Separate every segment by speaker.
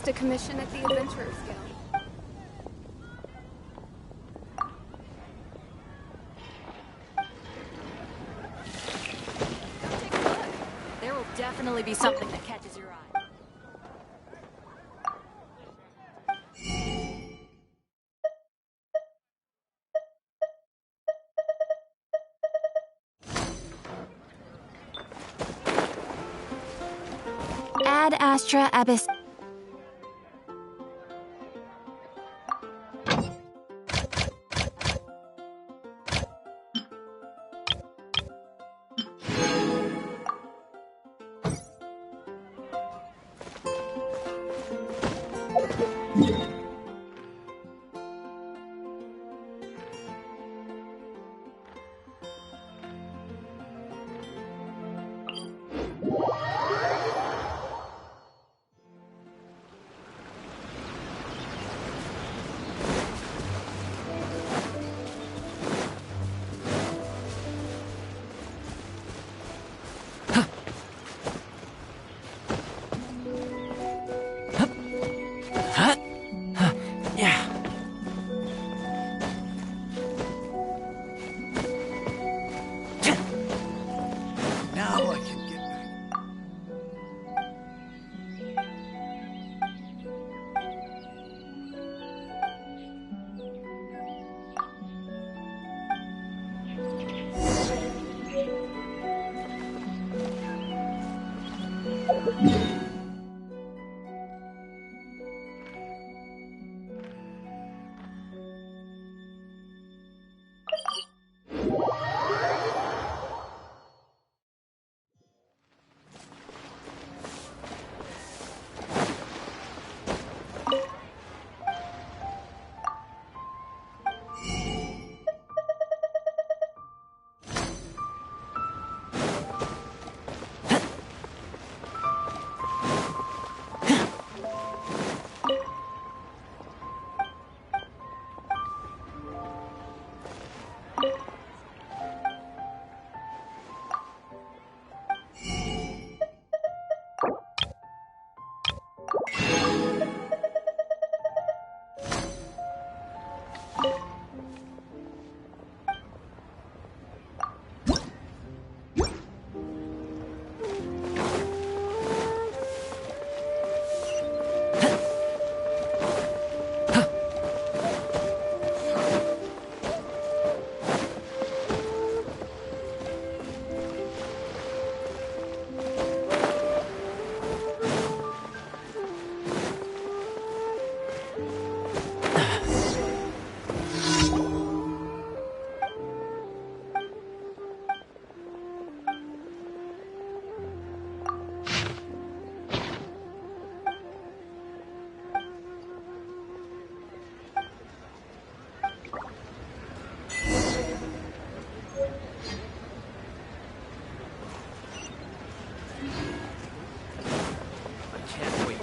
Speaker 1: A commission at the Adventurers Guild.
Speaker 2: Take a look. There will definitely be something that catches your eye.
Speaker 3: Ad Astra Abyss.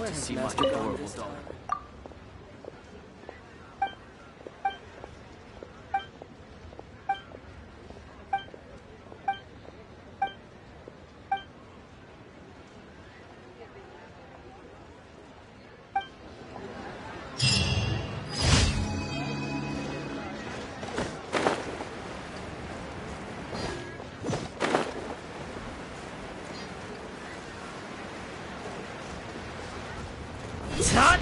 Speaker 4: To see my adorable daughter.
Speaker 5: Shut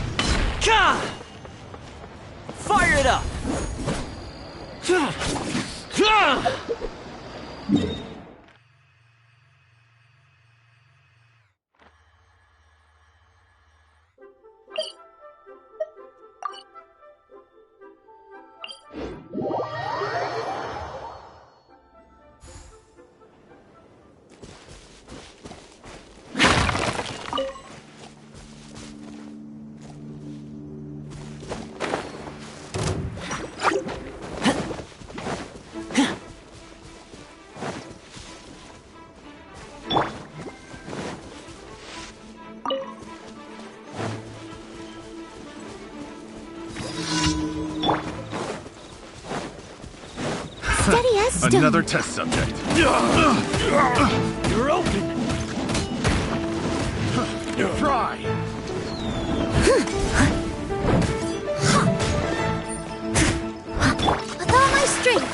Speaker 3: Steady as stone.
Speaker 5: Another test subject.
Speaker 4: You're open.
Speaker 5: Try.
Speaker 3: With all my strength.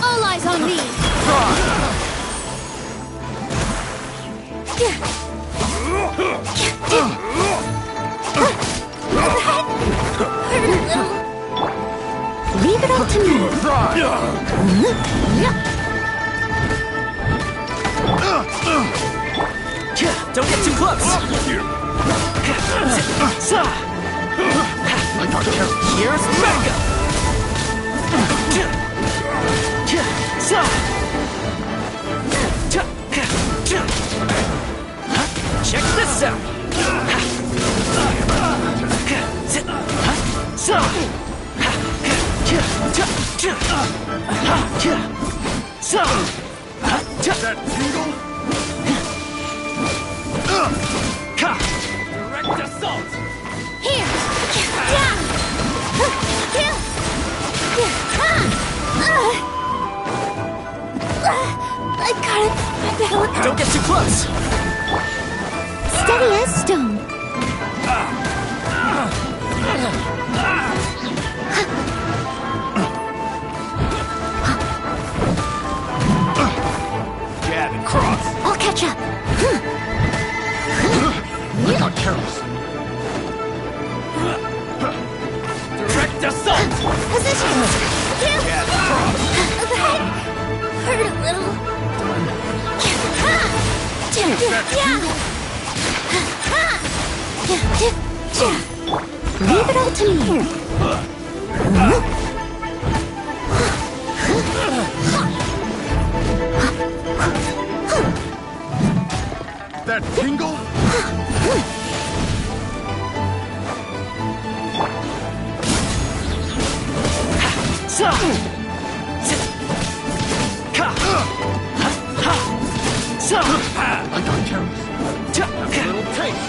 Speaker 3: All eyes on me. Leave it up to me.
Speaker 4: Don't get too close. Here's backup. Check this out.
Speaker 5: That tingle?
Speaker 4: Direct assault.
Speaker 3: Here. I got it. My balance.
Speaker 4: Don't get too close.
Speaker 3: Steady as stone.
Speaker 5: Jab and cross.
Speaker 3: I'll catch up.
Speaker 5: I got careless.
Speaker 4: Direct assault.
Speaker 3: Position.
Speaker 5: Jab and cross.
Speaker 3: Overhead. Hurt a little. Leave it all to me.
Speaker 5: That tingle? I got careless. Have a little taste.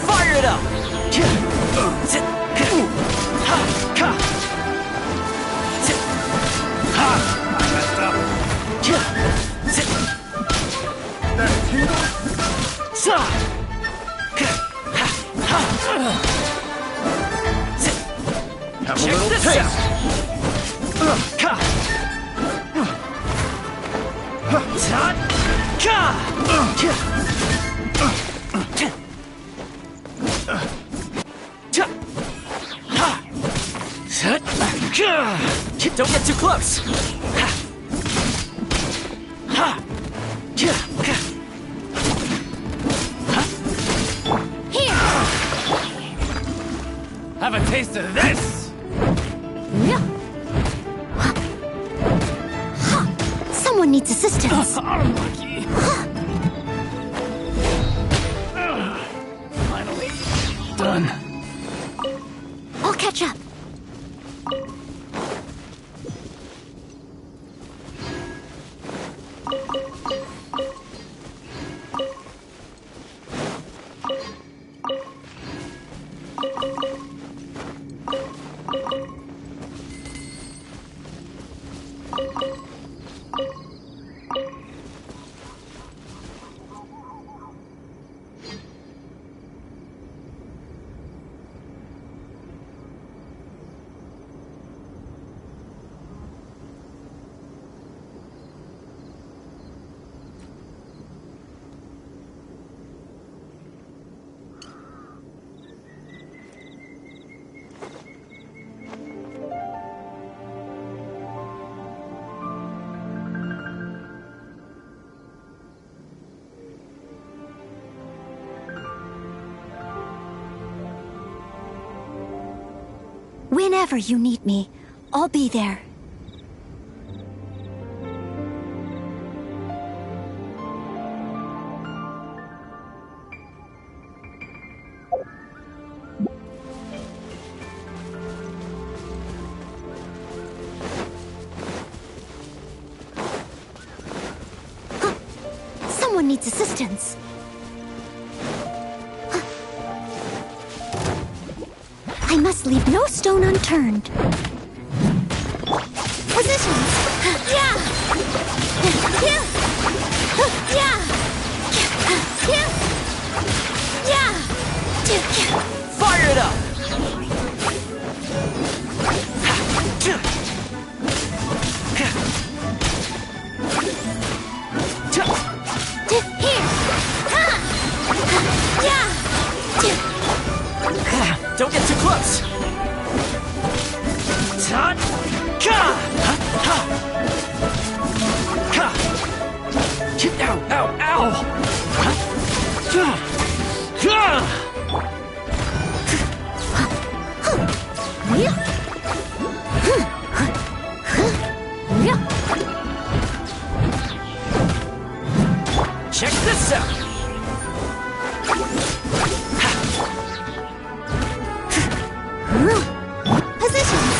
Speaker 4: Fire it up. I messed up.
Speaker 5: That tingle? Have a
Speaker 4: Check
Speaker 5: little
Speaker 4: this
Speaker 5: taste.
Speaker 4: Don't get too close.
Speaker 3: Here.
Speaker 5: a taste of this!
Speaker 3: Someone needs assistance.
Speaker 5: Unlucky. Finally done.
Speaker 3: I'll catch up. Whenever you need me, I'll be there. Someone needs assistance. I must leave no stone unturned. Positions! Yeah! Yeah! Yeah! Yeah! Yeah!
Speaker 4: Fire it up! Don't get too close! Ow, ow, ow! Check this out!
Speaker 3: Positions!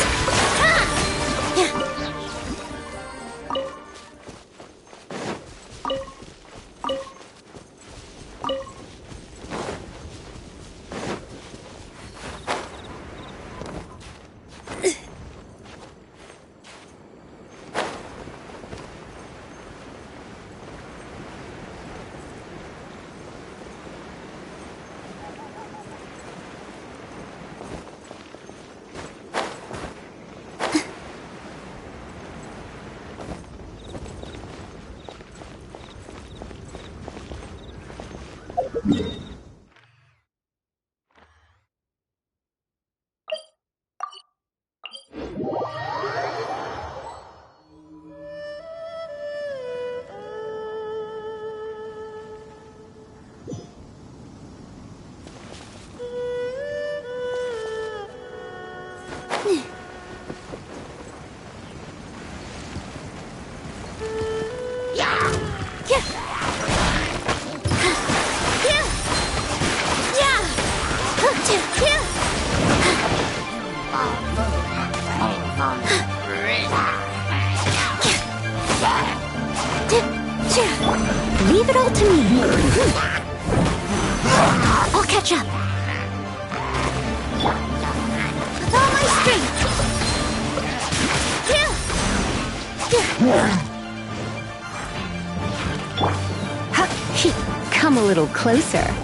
Speaker 3: Leave it all to me. I'll catch up. With all my strength. Come a little closer.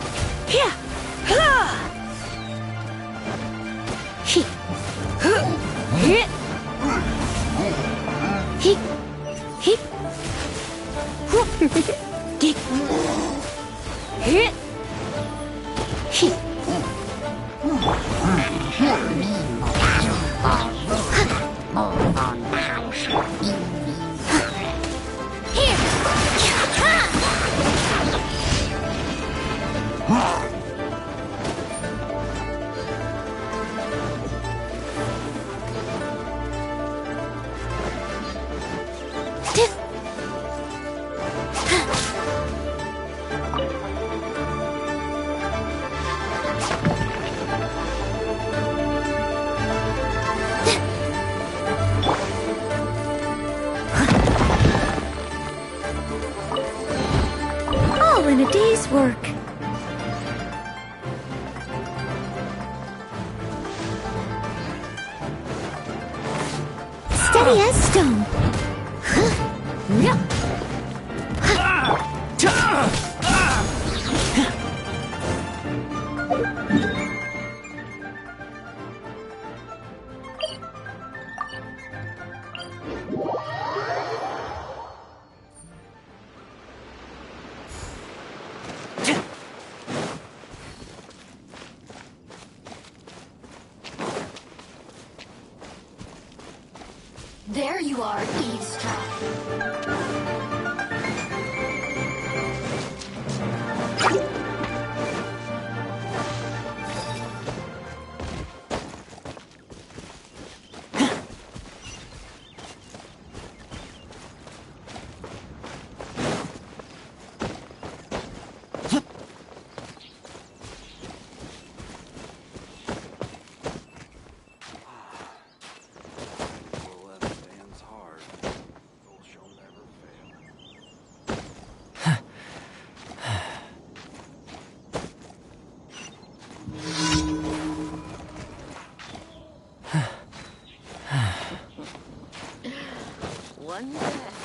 Speaker 3: work. Steady as stone. Yeah.
Speaker 2: There you are, eavesdrop. One breath.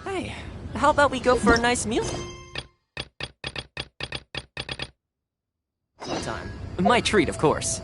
Speaker 6: Hey, how about we go for a nice meal? Time. My treat, of course.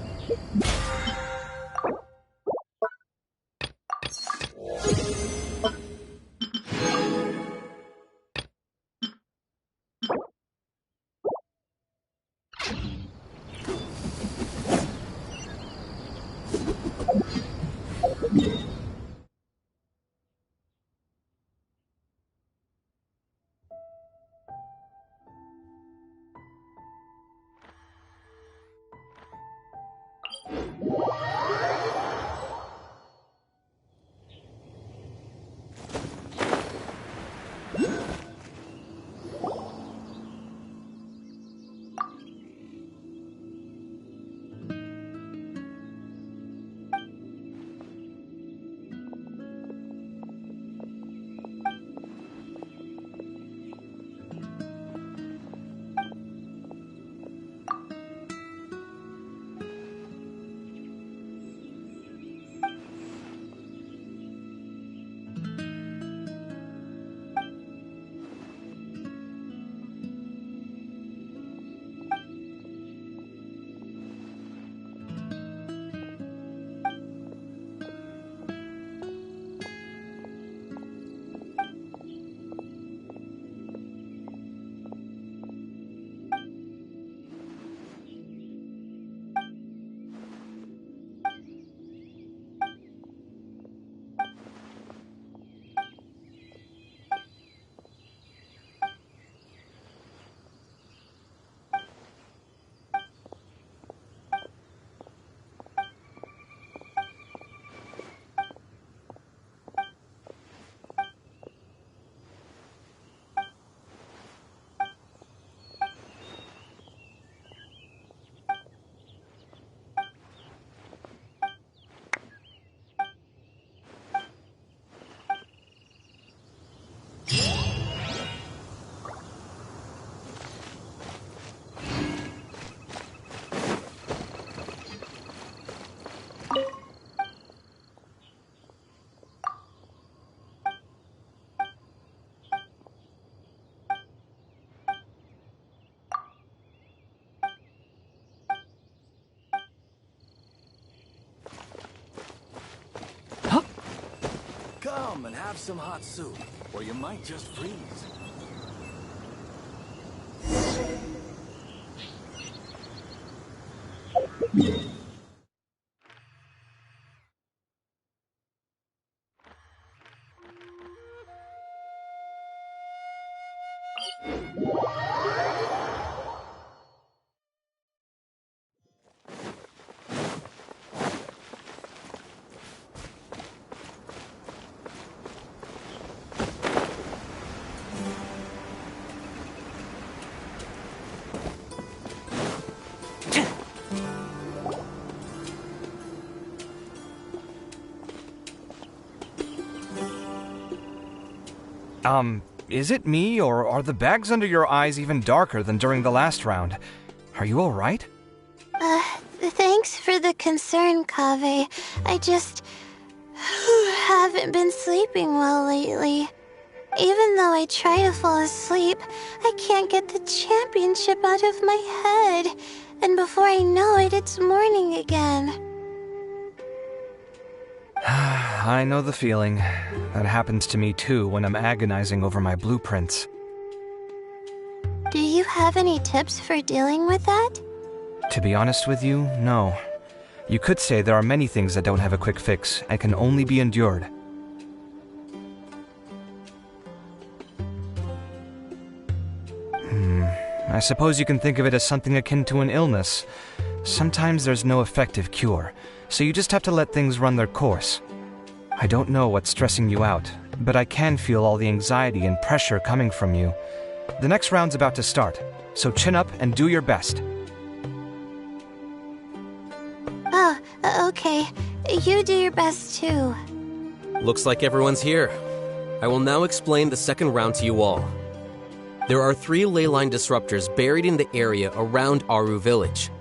Speaker 4: Come and have some hot soup, or you might just freeze.
Speaker 7: Is it me, or are the bags under your eyes even darker than during the last round? Are you alright?
Speaker 3: Thanks for the concern, Kaveh. I just haven't been sleeping well lately. Even though I try to fall asleep, I can't get the championship out of my head. And before I know it, it's morning again.
Speaker 7: I know the feeling. That happens to me too when I'm agonizing over my blueprints.
Speaker 3: Do you have any tips for dealing with that?
Speaker 7: To be honest with you, no. You could say there are many things that don't have a quick fix and can only be endured. I suppose you can think of it as something akin to an illness. Sometimes there's no effective cure, so you just have to let things run their course. I don't know what's stressing you out, but I can feel all the anxiety and pressure coming from you. The next round's about to start, so chin up and do your best.
Speaker 3: Oh, okay. You do your best too.
Speaker 8: Looks like everyone's here. I will now explain the second round to you all. There are 3 ley line disruptors buried in the area around Aru Village.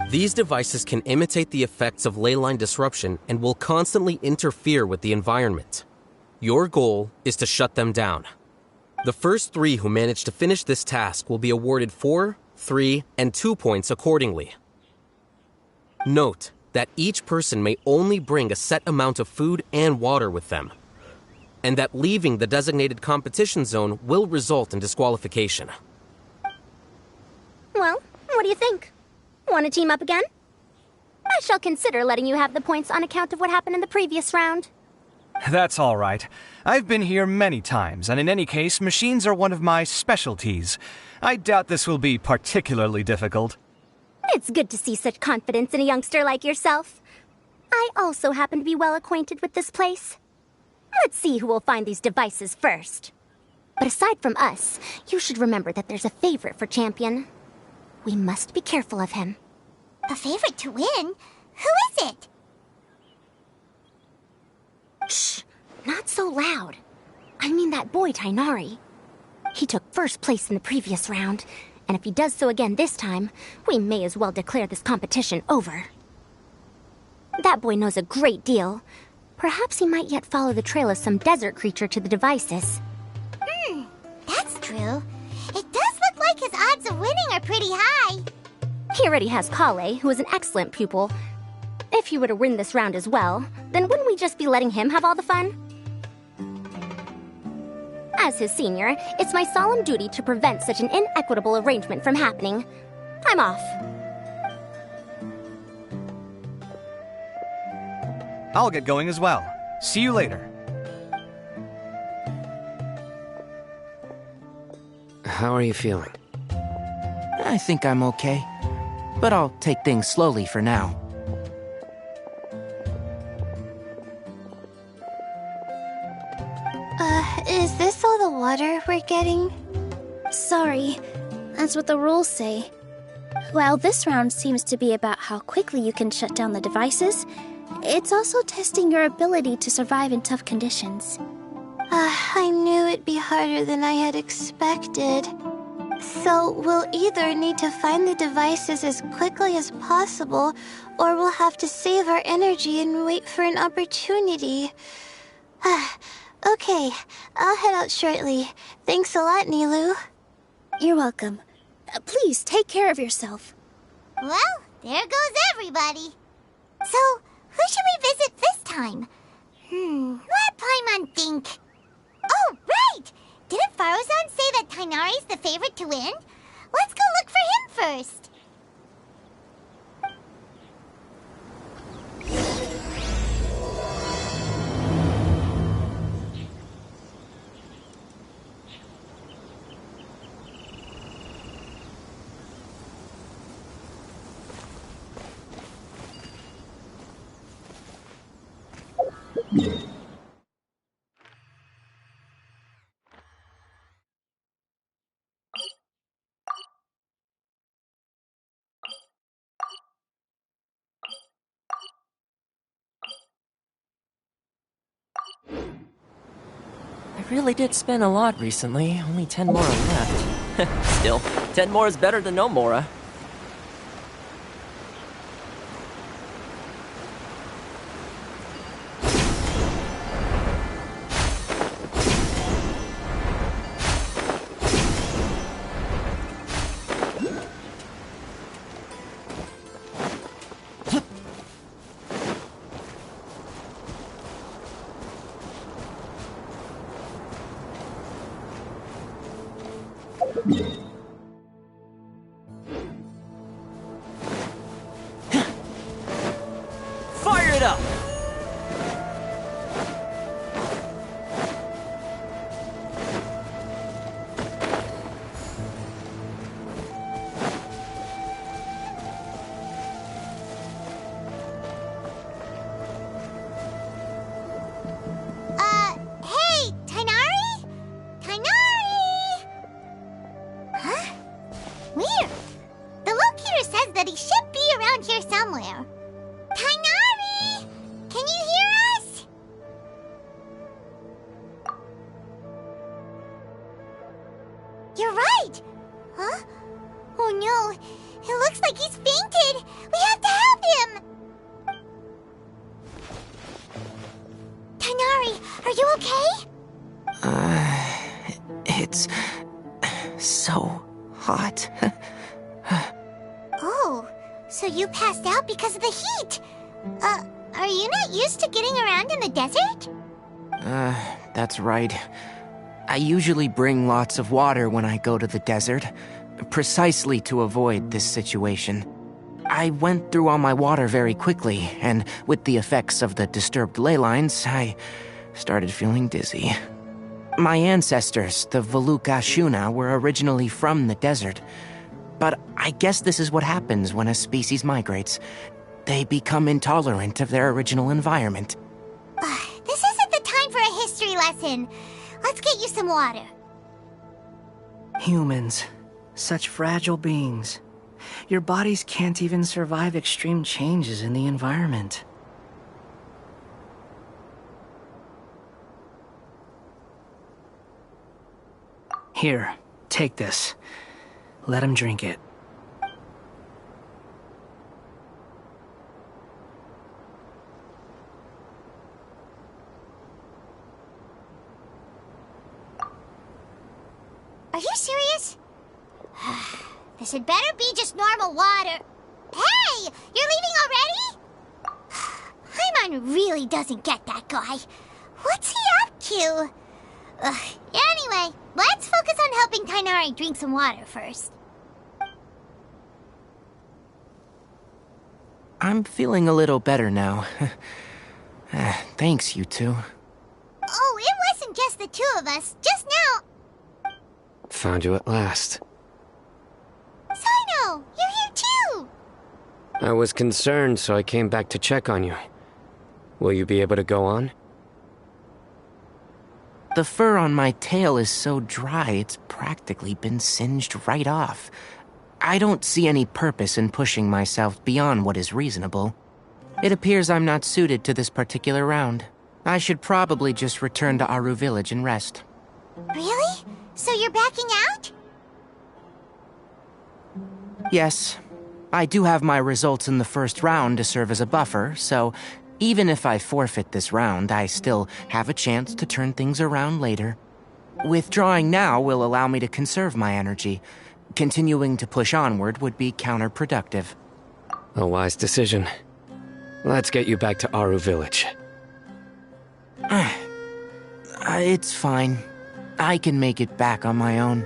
Speaker 8: These devices can imitate the effects of ley line disruption and will constantly interfere with the environment. Your goal is to shut them down. The first 3 who manage to finish this task will be awarded 4, 3, and 2 points accordingly. Note that each person may only bring a set amount of food and water with them, and that leaving the designated competition zone will result in disqualification.
Speaker 9: Well, what do you think? Want to team up again? I shall consider letting you have the points on account of what happened in the previous round.
Speaker 7: That's all right. I've been here many times, and in any case, machines are one of my specialties. I doubt this will be particularly difficult.
Speaker 9: It's good to see such confidence in a youngster like yourself. I also happen to be well acquainted with this place. Let's see who will find these devices first. But aside from us, you should remember that there's a favorite for Champion. We must be careful of him.
Speaker 3: A favorite to win? Who is it?
Speaker 9: Shh! Not so loud. I mean that boy, Tainari. He took first place in the previous round, and if he does so again this time, we may as well declare this competition over. That boy knows a great deal. Perhaps he might yet follow the trail of some desert creature to the devices.
Speaker 3: That's true. It does look like his odds of winning are pretty high.
Speaker 9: He already has Kale, who is an excellent pupil. If he were to win this round as well, then wouldn't we just be letting him have all the fun? As his senior, it's my solemn duty to prevent such an inequitable arrangement from happening. I'm off.
Speaker 7: I'll get going as well. See you later.
Speaker 10: How are you feeling? I think I'm okay, but I'll take things slowly for now.
Speaker 3: Is this all the water we're getting?
Speaker 11: Sorry, that's what the rules say. While this round seems to be about how quickly you can shut down the devices, it's also testing your ability to survive in tough conditions.
Speaker 3: I knew it'd be harder than I had expected. So we'll either need to find the devices as quickly as possible, or we'll have to save our energy and wait for an opportunity. Okay, I'll head out shortly. Thanks a lot, Nilu.
Speaker 11: You're welcome. Please take care of yourself.
Speaker 3: Well, there goes everybody. So, who should we visit this time?
Speaker 12: Let Paimon think. Oh, right! Didn't Faruzan say that Tainari's the favorite to win? Let's go look for him first.
Speaker 6: I really did spend a lot recently. Only 10 Mora left. Still, 10 more is better than no Mora. Fire it up!
Speaker 12: Hey, Tainari? Tainari! Huh? Weird. The locator says that he should be around here somewhere. Tainari! Can you hear us? You're right! Huh? Oh no, it looks like he's fainted! We have to help him! Tainari, are you okay?
Speaker 10: It's so hot.
Speaker 12: Oh, so you passed out because of the heat. Are you not used to getting around in the desert?
Speaker 10: That's right. I usually bring lots of water when I go to the desert, precisely to avoid this situation. I went through all my water very quickly, and with the effects of the disturbed ley lines, I started feeling dizzy. My ancestors, the Veluka Shuna, were originally from the desert. But I guess this is what happens when a species migrates. They become intolerant of their original environment.
Speaker 12: This isn't the time for a history lesson. Let's get you some water.
Speaker 13: Humans. Such fragile beings. Your bodies can't even survive extreme changes in the environment. Here, take this. Let him drink it.
Speaker 12: Are you serious? This had better be just normal water. Hey! You're leaving already? Paimon really doesn't get that guy. What's he up to? Anyway, let's focus on helping Tainari drink some water first.
Speaker 10: I'm feeling a little better now. Thanks, you two.
Speaker 12: Oh, it wasn't just the two of us. Just now.
Speaker 14: Found you at last.
Speaker 12: Sino, you're here too!
Speaker 14: I was concerned, so I came back to check on you. Will you be able to go on?
Speaker 10: The fur on my tail is so dry, it's practically been singed right off. I don't see any purpose in pushing myself beyond what is reasonable. It appears I'm not suited to this particular round. I should probably just return to Aru Village and rest.
Speaker 12: Really? So you're backing out?
Speaker 10: Yes. I do have my results in the first round to serve as a buffer, so even if I forfeit this round, I still have a chance to turn things around later. Withdrawing now will allow me to conserve my energy. Continuing to push onward would be counterproductive.
Speaker 14: A wise decision. Let's get you back to Aru Village.
Speaker 10: It's fine. I can make it back on my own.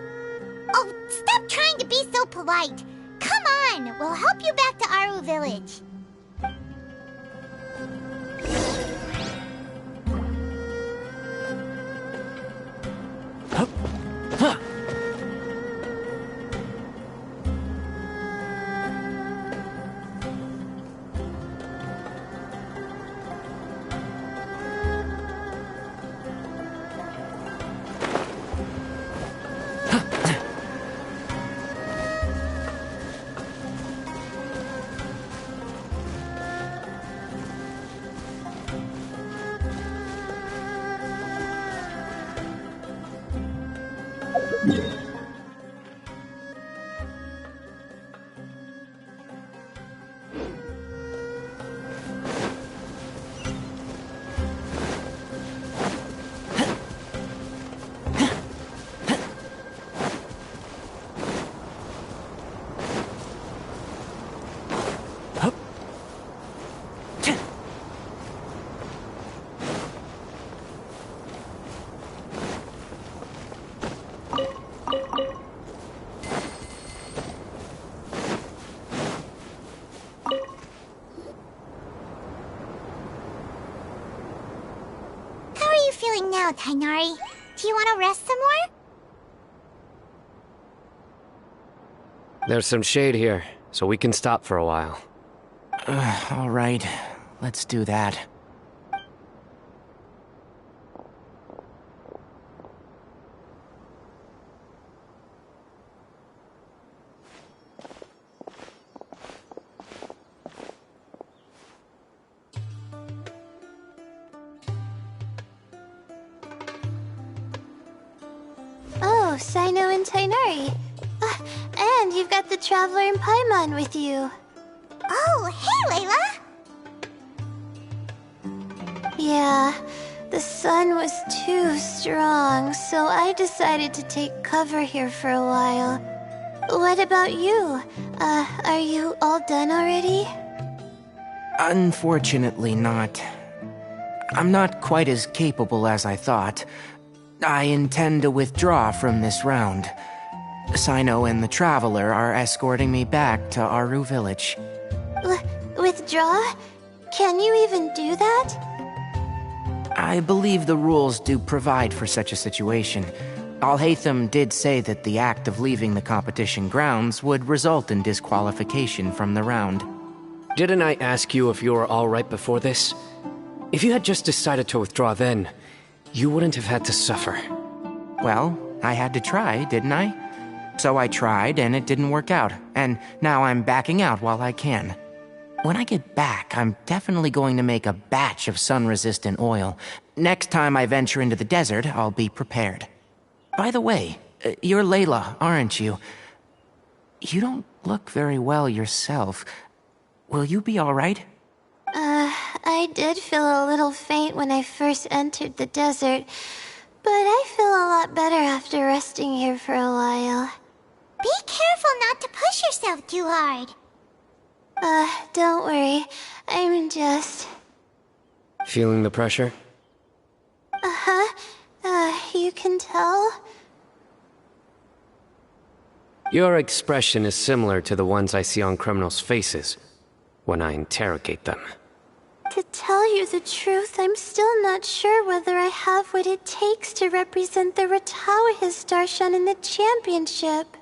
Speaker 12: Oh, stop trying to be so polite. Come on, we'll help you back to Aru Village. Now, Tainari, do you want to rest some more?
Speaker 14: There's some shade here, so we can stop for a while.
Speaker 10: All right, let's do that.
Speaker 3: Oh, Sino and Tainari. And you've got the Traveler and Paimon with you.
Speaker 12: Oh, hey, Layla!
Speaker 3: Yeah, the sun was too strong, so I decided to take cover here for a while. What about you? Are you all done already?
Speaker 10: Unfortunately not. I'm not quite as capable as I thought. I intend to withdraw from this round. Sino and the Traveler are escorting me back to Aru Village.
Speaker 3: Withdraw? Can you even do that?
Speaker 10: I believe the rules do provide for such a situation. Alhaitham did say that the act of leaving the competition grounds would result in disqualification from the round.
Speaker 14: Didn't I ask you if you were alright before this? If you had just decided to withdraw then, you wouldn't have had to suffer.
Speaker 10: Well, I had to try, didn't I? So I tried, and it didn't work out, and now I'm backing out while I can. When I get back, I'm definitely going to make a batch of sun-resistant oil. Next time I venture into the desert, I'll be prepared. By the way, you're Layla, aren't you? You don't look very well yourself. Will you be alright?
Speaker 3: I did feel a little faint when I first entered the desert, but I feel a lot better after resting here for a while.
Speaker 12: Be careful not to push yourself too hard.
Speaker 3: Don't worry. I'm just...
Speaker 14: Feeling the pressure?
Speaker 3: You can tell?
Speaker 14: Your expression is similar to the ones I see on criminals' faces when I interrogate them.
Speaker 3: To tell you the truth, I'm still not sure whether I have what it takes to represent the Ratawa Histarshan in the championship.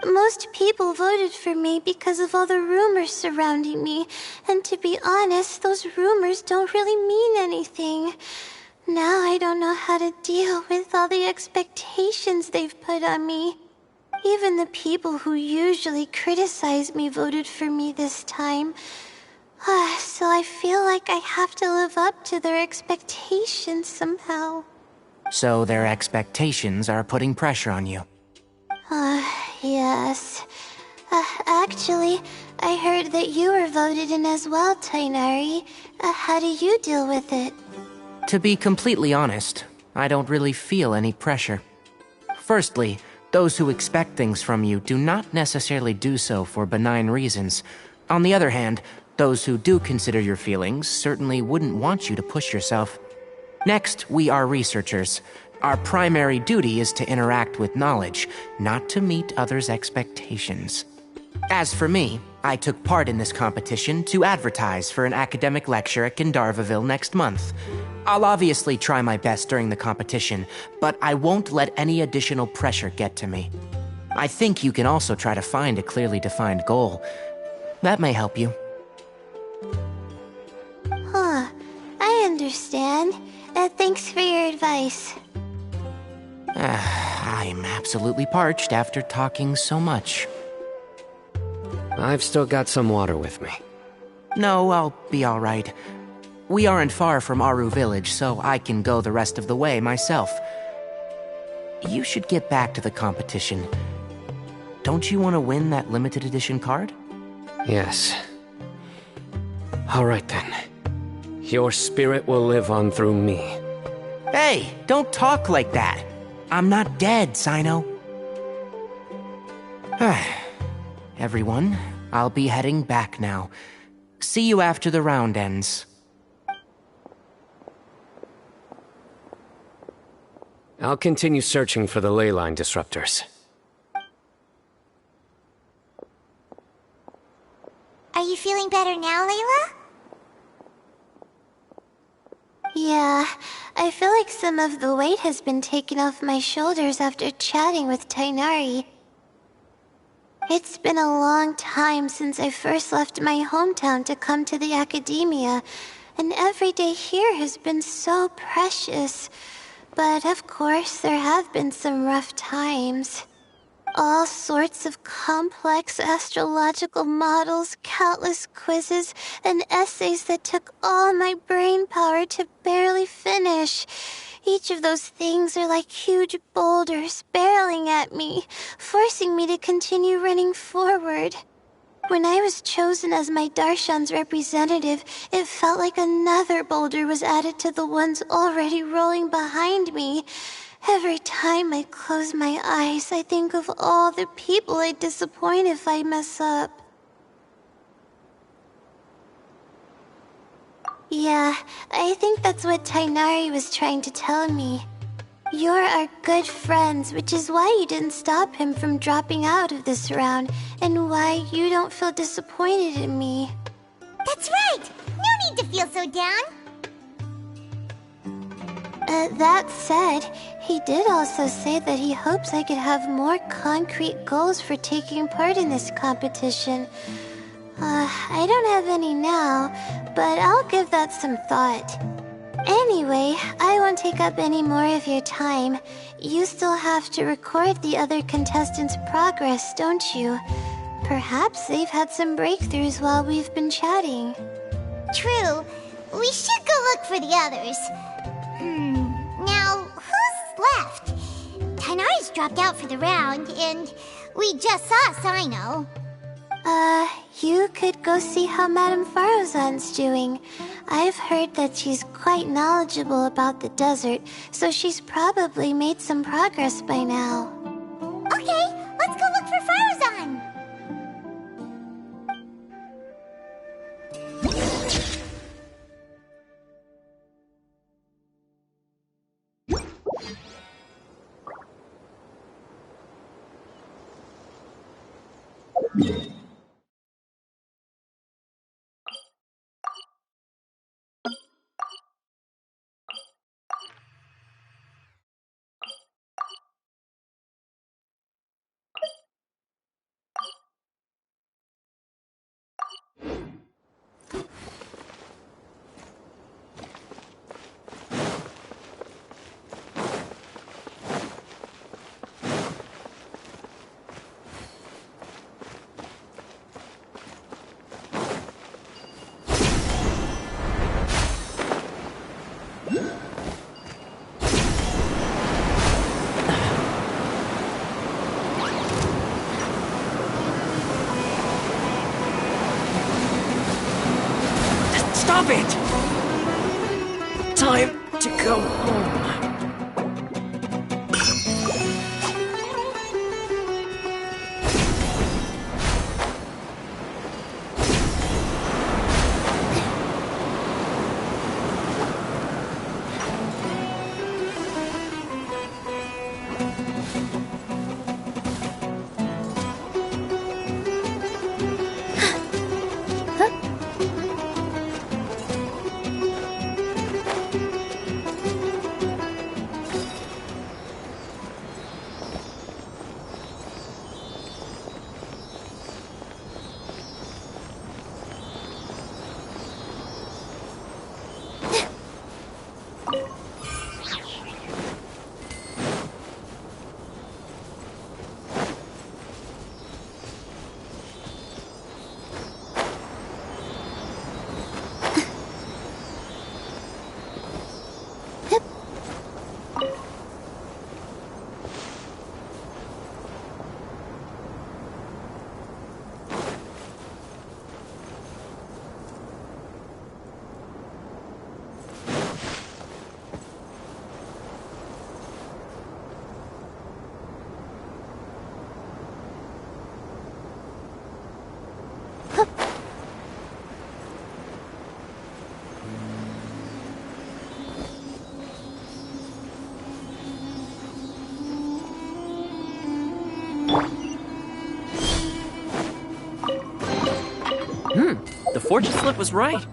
Speaker 3: Most people voted for me because of all the rumors surrounding me, and to be honest, those rumors don't really mean anything. Now I don't know how to deal with all the expectations they've put on me. Even the people who usually criticize me voted for me this time. So I feel like I have to live up to their expectations somehow.
Speaker 10: So their expectations are putting pressure on you.
Speaker 3: Yes. Actually, I heard that you were voted in as well, Tainari. How do you deal with it?
Speaker 10: To be completely honest, I don't really feel any pressure. Firstly, those who expect things from you do not necessarily do so for benign reasons. On the other hand, those who do consider your feelings certainly wouldn't want you to push yourself. Next, we are researchers. Our primary duty is to interact with knowledge, not to meet others' expectations. As for me, I took part in this competition to advertise for an academic lecture at Gandharvaville next month. I'll obviously try my best during the competition, but I won't let any additional pressure get to me. I think you can also try to find a clearly defined goal. That may help you.
Speaker 3: Huh. I understand. Thanks for your advice.
Speaker 10: I'm absolutely parched after talking so much.
Speaker 14: I've still got some water with me.
Speaker 10: No, I'll be all right. We aren't far from Aru Village, so I can go the rest of the way myself. You should get back to the competition. Don't you want to win that limited edition card?
Speaker 14: Yes. All right then. Your spirit will live on through me.
Speaker 10: Hey, don't talk like that. I'm not dead, Sino. Everyone, I'll be heading back now. See you after the round ends.
Speaker 14: I'll continue searching for the ley line disruptors.
Speaker 12: Are you feeling better now, Layla?
Speaker 3: Yeah, I feel like some of the weight has been taken off my shoulders after chatting with Tainari. It's been a long time since I first left my hometown to come to the academia, and every day here has been so precious. But of course, there have been some rough times. All sorts of complex astrological models, countless quizzes, and essays that took all my brain power to barely finish. Each of those things are like huge boulders barreling at me, forcing me to continue running forward. When I was chosen as my Darshan's representative, it felt like another boulder was added to the ones already rolling behind me. Every time I close my eyes, I think of all the people I'd disappoint if I mess up. Yeah, I think that's what Tainari was trying to tell me. You're our good friends, which is why you didn't stop him from dropping out of this round, and why you don't feel disappointed in me.
Speaker 12: That's right! No need to feel so down!
Speaker 3: That said, he did also say that he hopes I could have more concrete goals for taking part in this competition. I don't have any now, but I'll give that some thought. Anyway, I won't take up any more of your time. You still have to record the other contestants' progress, don't you? Perhaps they've had some breakthroughs while we've been chatting.
Speaker 12: True. We should go look for the others. Now, who's left? Tainari's dropped out for the round, and we just saw Sino.
Speaker 3: You could go see how Madame Farozan's doing. I've heard that she's quite knowledgeable about the desert, so she's probably made some progress by now.
Speaker 12: Okay, let's go look for Farozan!
Speaker 6: Stop it! Time to go home. The fortune slip was right.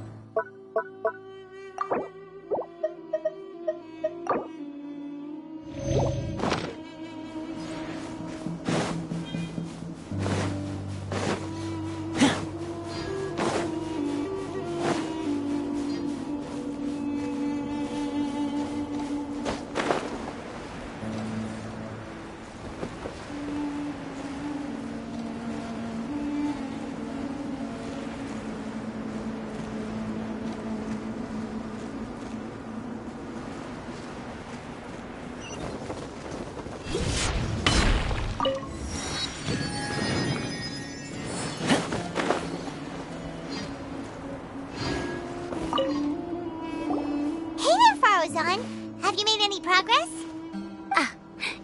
Speaker 12: Have you made any progress?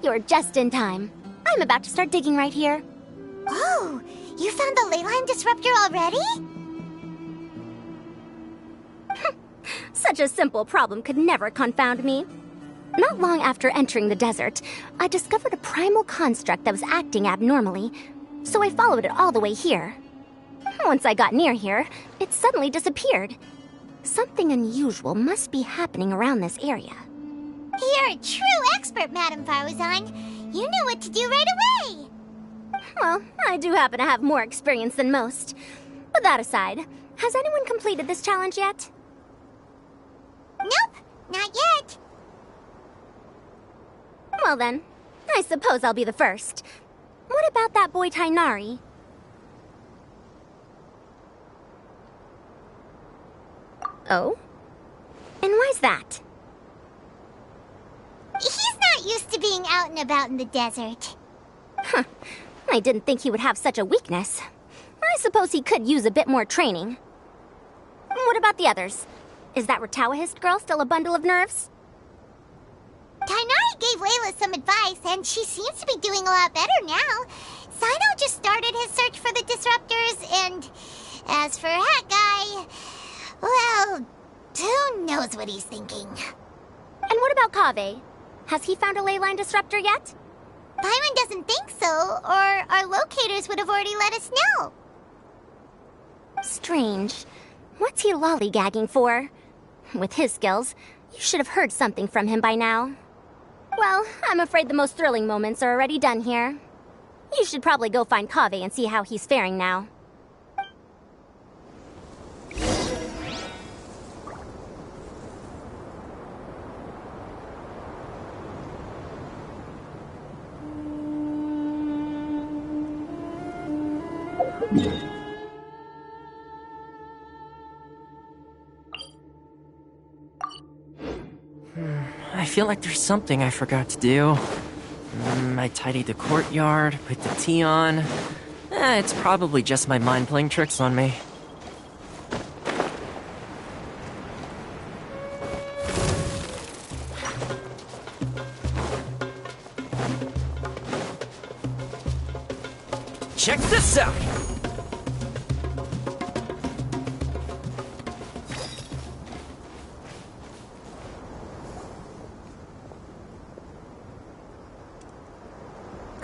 Speaker 9: You're just in time. I'm about to start digging right here.
Speaker 12: Oh, you found the ley line disruptor already?
Speaker 9: Such a simple problem could never confound me. Not long after entering the desert, I discovered a primal construct that was acting abnormally, so I followed it all the way here. Once I got near here, it suddenly disappeared. Something unusual must be happening around this area.
Speaker 12: You're a true expert, Madame Faruzan. You knew what to do right away.
Speaker 9: Well, I do happen to have more experience than most. But that aside, has anyone completed this challenge yet?
Speaker 12: Nope, not yet.
Speaker 9: Well then, I suppose I'll be the first. What about that boy Tainari? Oh? And why's that?
Speaker 12: He's not used to being out and about in the desert.
Speaker 9: Huh. I didn't think he would have such a weakness. I suppose he could use a bit more training. What about the others? Is that Ratawahist girl still a bundle of nerves?
Speaker 12: Tainari gave Layla some advice, and she seems to be doing a lot better now. Sino just started his search for the disruptors, and as for Hat Guy, well, who knows what he's thinking.
Speaker 9: And what about Kaveh? Has he found a ley line disruptor yet?
Speaker 12: Paimon doesn't think so, or our locators would have already let us know.
Speaker 9: Strange. What's he lollygagging for? With his skills, you should have heard something from him by now. Well, I'm afraid the most thrilling moments are already done here. You should probably go find Kaveh and see how he's faring now.
Speaker 6: I feel like there's something I forgot to do. I tidied the courtyard, put the tea on. It's probably just my mind playing tricks on me. Check this out!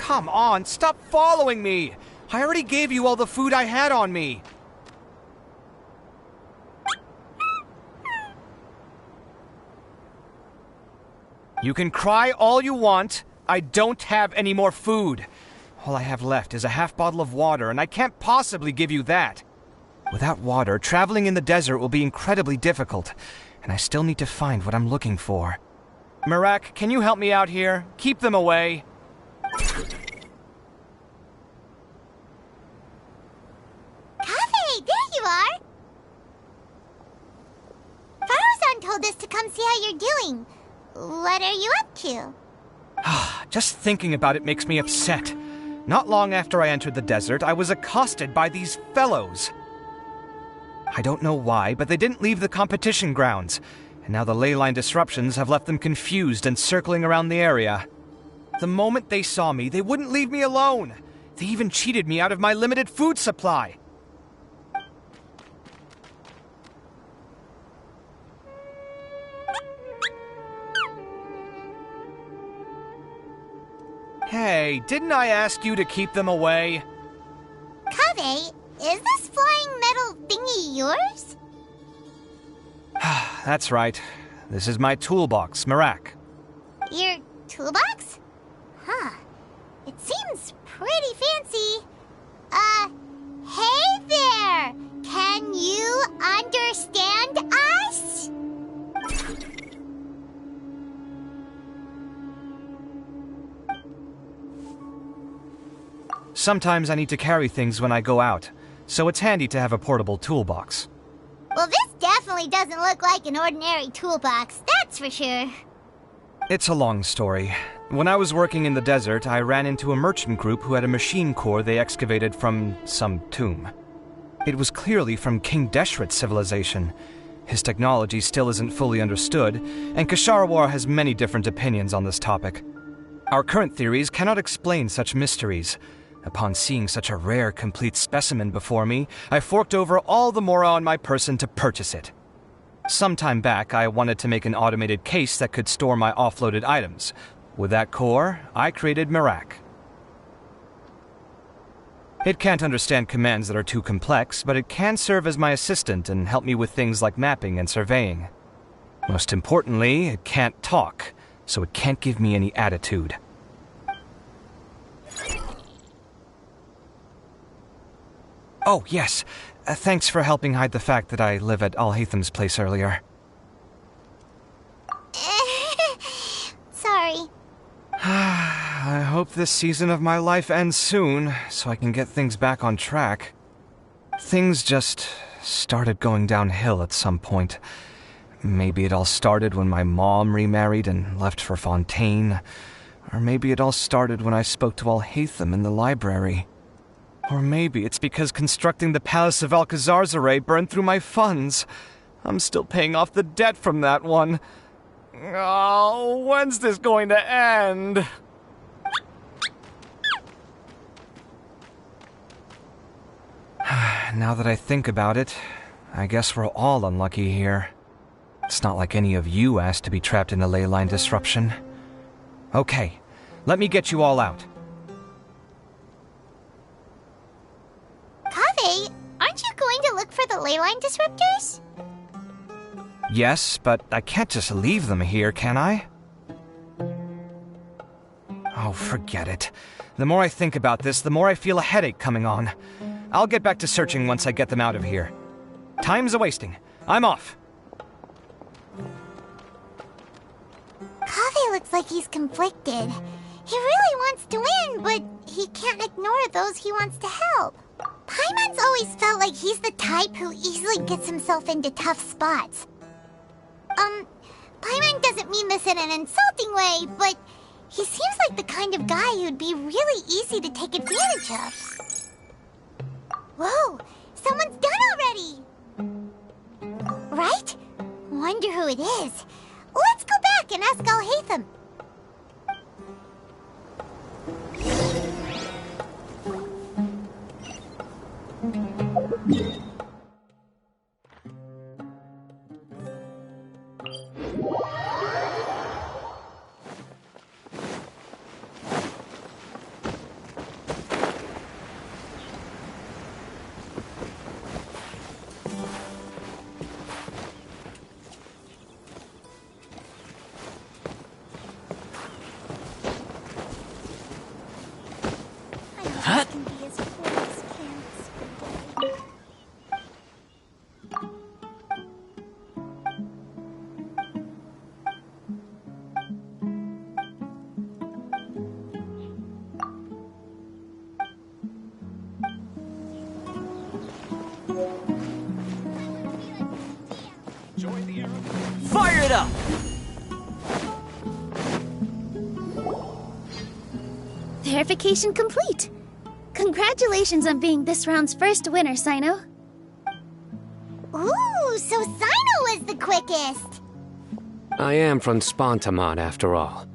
Speaker 7: Come on, stop following me! I already gave you all the food I had on me. You can cry all you want. I don't have any more food. All I have left is a half bottle of water, and I can't possibly give you that. Without water, traveling in the desert will be incredibly difficult, and I still need to find what I'm looking for. Merak, can you help me out here? Keep them away.
Speaker 12: Kaveh, there you are! Farozan told us to come see how you're doing. What are you up to?
Speaker 7: Just thinking about it makes me upset. Not long after I entered the desert, I was accosted by these fellows. I don't know why, but they didn't leave the competition grounds, and now the ley line disruptions have left them confused and circling around the area. The moment they saw me, they wouldn't leave me alone. They even cheated me out of my limited food supply. Hey, didn't I ask you to keep them away?
Speaker 12: Kaveh, is this flying metal thingy yours?
Speaker 7: That's right. This is my toolbox, Merak.
Speaker 12: Your toolbox? Huh. It seems pretty fancy. Hey there! Can you understand us?
Speaker 7: Sometimes I need to carry things when I go out, so it's handy to have a portable toolbox.
Speaker 12: Well, this definitely doesn't look like an ordinary toolbox, that's for sure.
Speaker 7: It's a long story. When I was working in the desert, I ran into a merchant group who had a machine core they excavated from some tomb. It was clearly from King Deshret's civilization. His technology still isn't fully understood, and Kasharawar has many different opinions on this topic. Our current theories cannot explain such mysteries. Upon seeing such a rare, complete specimen before me, I forked over all the mora on my person to purchase it. Some time back, I wanted to make an automated case that could store my offloaded items. With that core, I created Merak. It can't understand commands that are too complex, but it can serve as my assistant and help me with things like mapping and surveying. Most importantly, it can't talk, so it can't give me any attitude. Oh, yes. Thanks for helping hide the fact that I live at Al-Haytham's place earlier.
Speaker 12: Sorry.
Speaker 7: I hope this season of my life ends soon, so I can get things back on track. Things just started going downhill at some point. Maybe it all started when my mom remarried and left for Fontaine. Or maybe it all started when I spoke to Al-Haytham in the library. Or maybe it's because constructing the Palace of Alcazarzaray burned through my funds. I'm still paying off the debt from that one. Oh, when's this going to end? Now that I think about it, I guess we're all unlucky here. It's not like any of you asked to be trapped in a ley line disruption. Okay, let me get you all out.
Speaker 12: Kaveh, aren't you going to look for the ley line disruptors?
Speaker 7: Yes, but I can't just leave them here, can I? Oh, forget it. The more I think about this, the more I feel a headache coming on. I'll get back to searching once I get them out of here. Time's a-wasting. I'm off.
Speaker 12: Kaveh looks like he's conflicted. He really wants to win, but he can't ignore those he wants to help. Paimon's always felt like he's the type who easily gets himself into tough spots. Paimon doesn't mean this in an insulting way, but he seems like the kind of guy who'd be really easy to take advantage of. Whoa, someone's done already! Right? Wonder who it is. Let's go back and ask Al-Haytham.
Speaker 6: up!
Speaker 11: Verification complete. Congratulations on being this round's first winner, Sino.
Speaker 12: Ooh, so Sino was the quickest.
Speaker 14: I am from Spontamod, after all.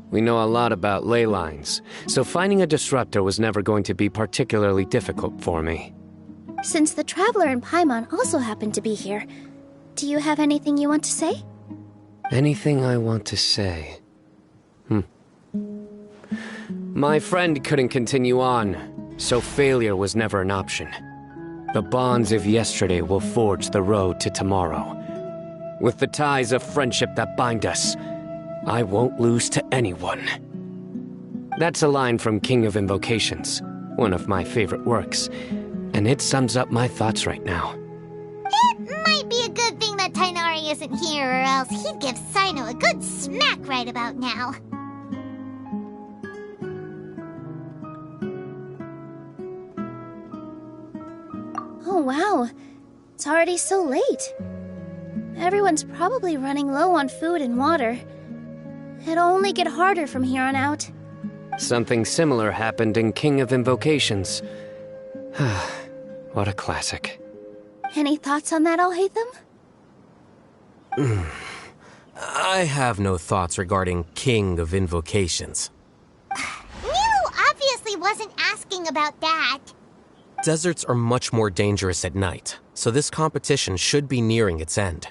Speaker 14: We know a lot about ley lines, so finding a disruptor was never going to be particularly difficult for me.
Speaker 11: Since the Traveler and Paimon also happen to be here, do you have anything you want to say?
Speaker 14: Anything I want to say? My friend couldn't continue on, so failure was never an option. The bonds of yesterday will forge the road to tomorrow. With the ties of friendship that bind us, I won't lose to anyone. That's a line from King of Invocations, one of my favorite works, and it sums up my thoughts right now.
Speaker 12: It might be a good thing that Tainari isn't here, or else he'd give Sino a good smack right about now.
Speaker 11: Oh wow, it's already so late. Everyone's probably running low on food and water. It'll only get harder from here on out.
Speaker 14: Something similar happened in King of Invocations. What a classic.
Speaker 11: Any thoughts on that, Alhaitham?
Speaker 8: I have no thoughts regarding King of Invocations.
Speaker 12: Nilu obviously wasn't asking about that.
Speaker 8: Deserts are much more dangerous at night, so this competition should be nearing its end.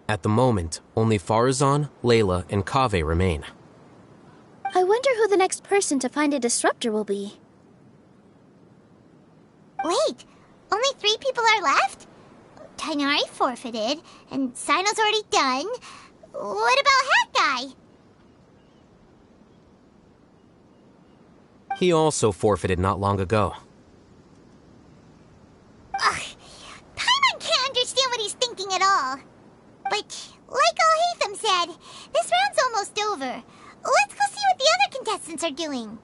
Speaker 8: At the moment, only Farazan, Layla, and Kaveh remain.
Speaker 11: I wonder who the next person to find a disruptor will be.
Speaker 12: Wait, only 3 people are left? Tainari forfeited, and Sino's already done. What about Hat Guy?
Speaker 8: He also forfeited not long ago.
Speaker 12: Ugh, Paimon can't understand what he's thinking at all. But, like Alhaitham said, this round's almost over. Let's go see what the other contestants are doing.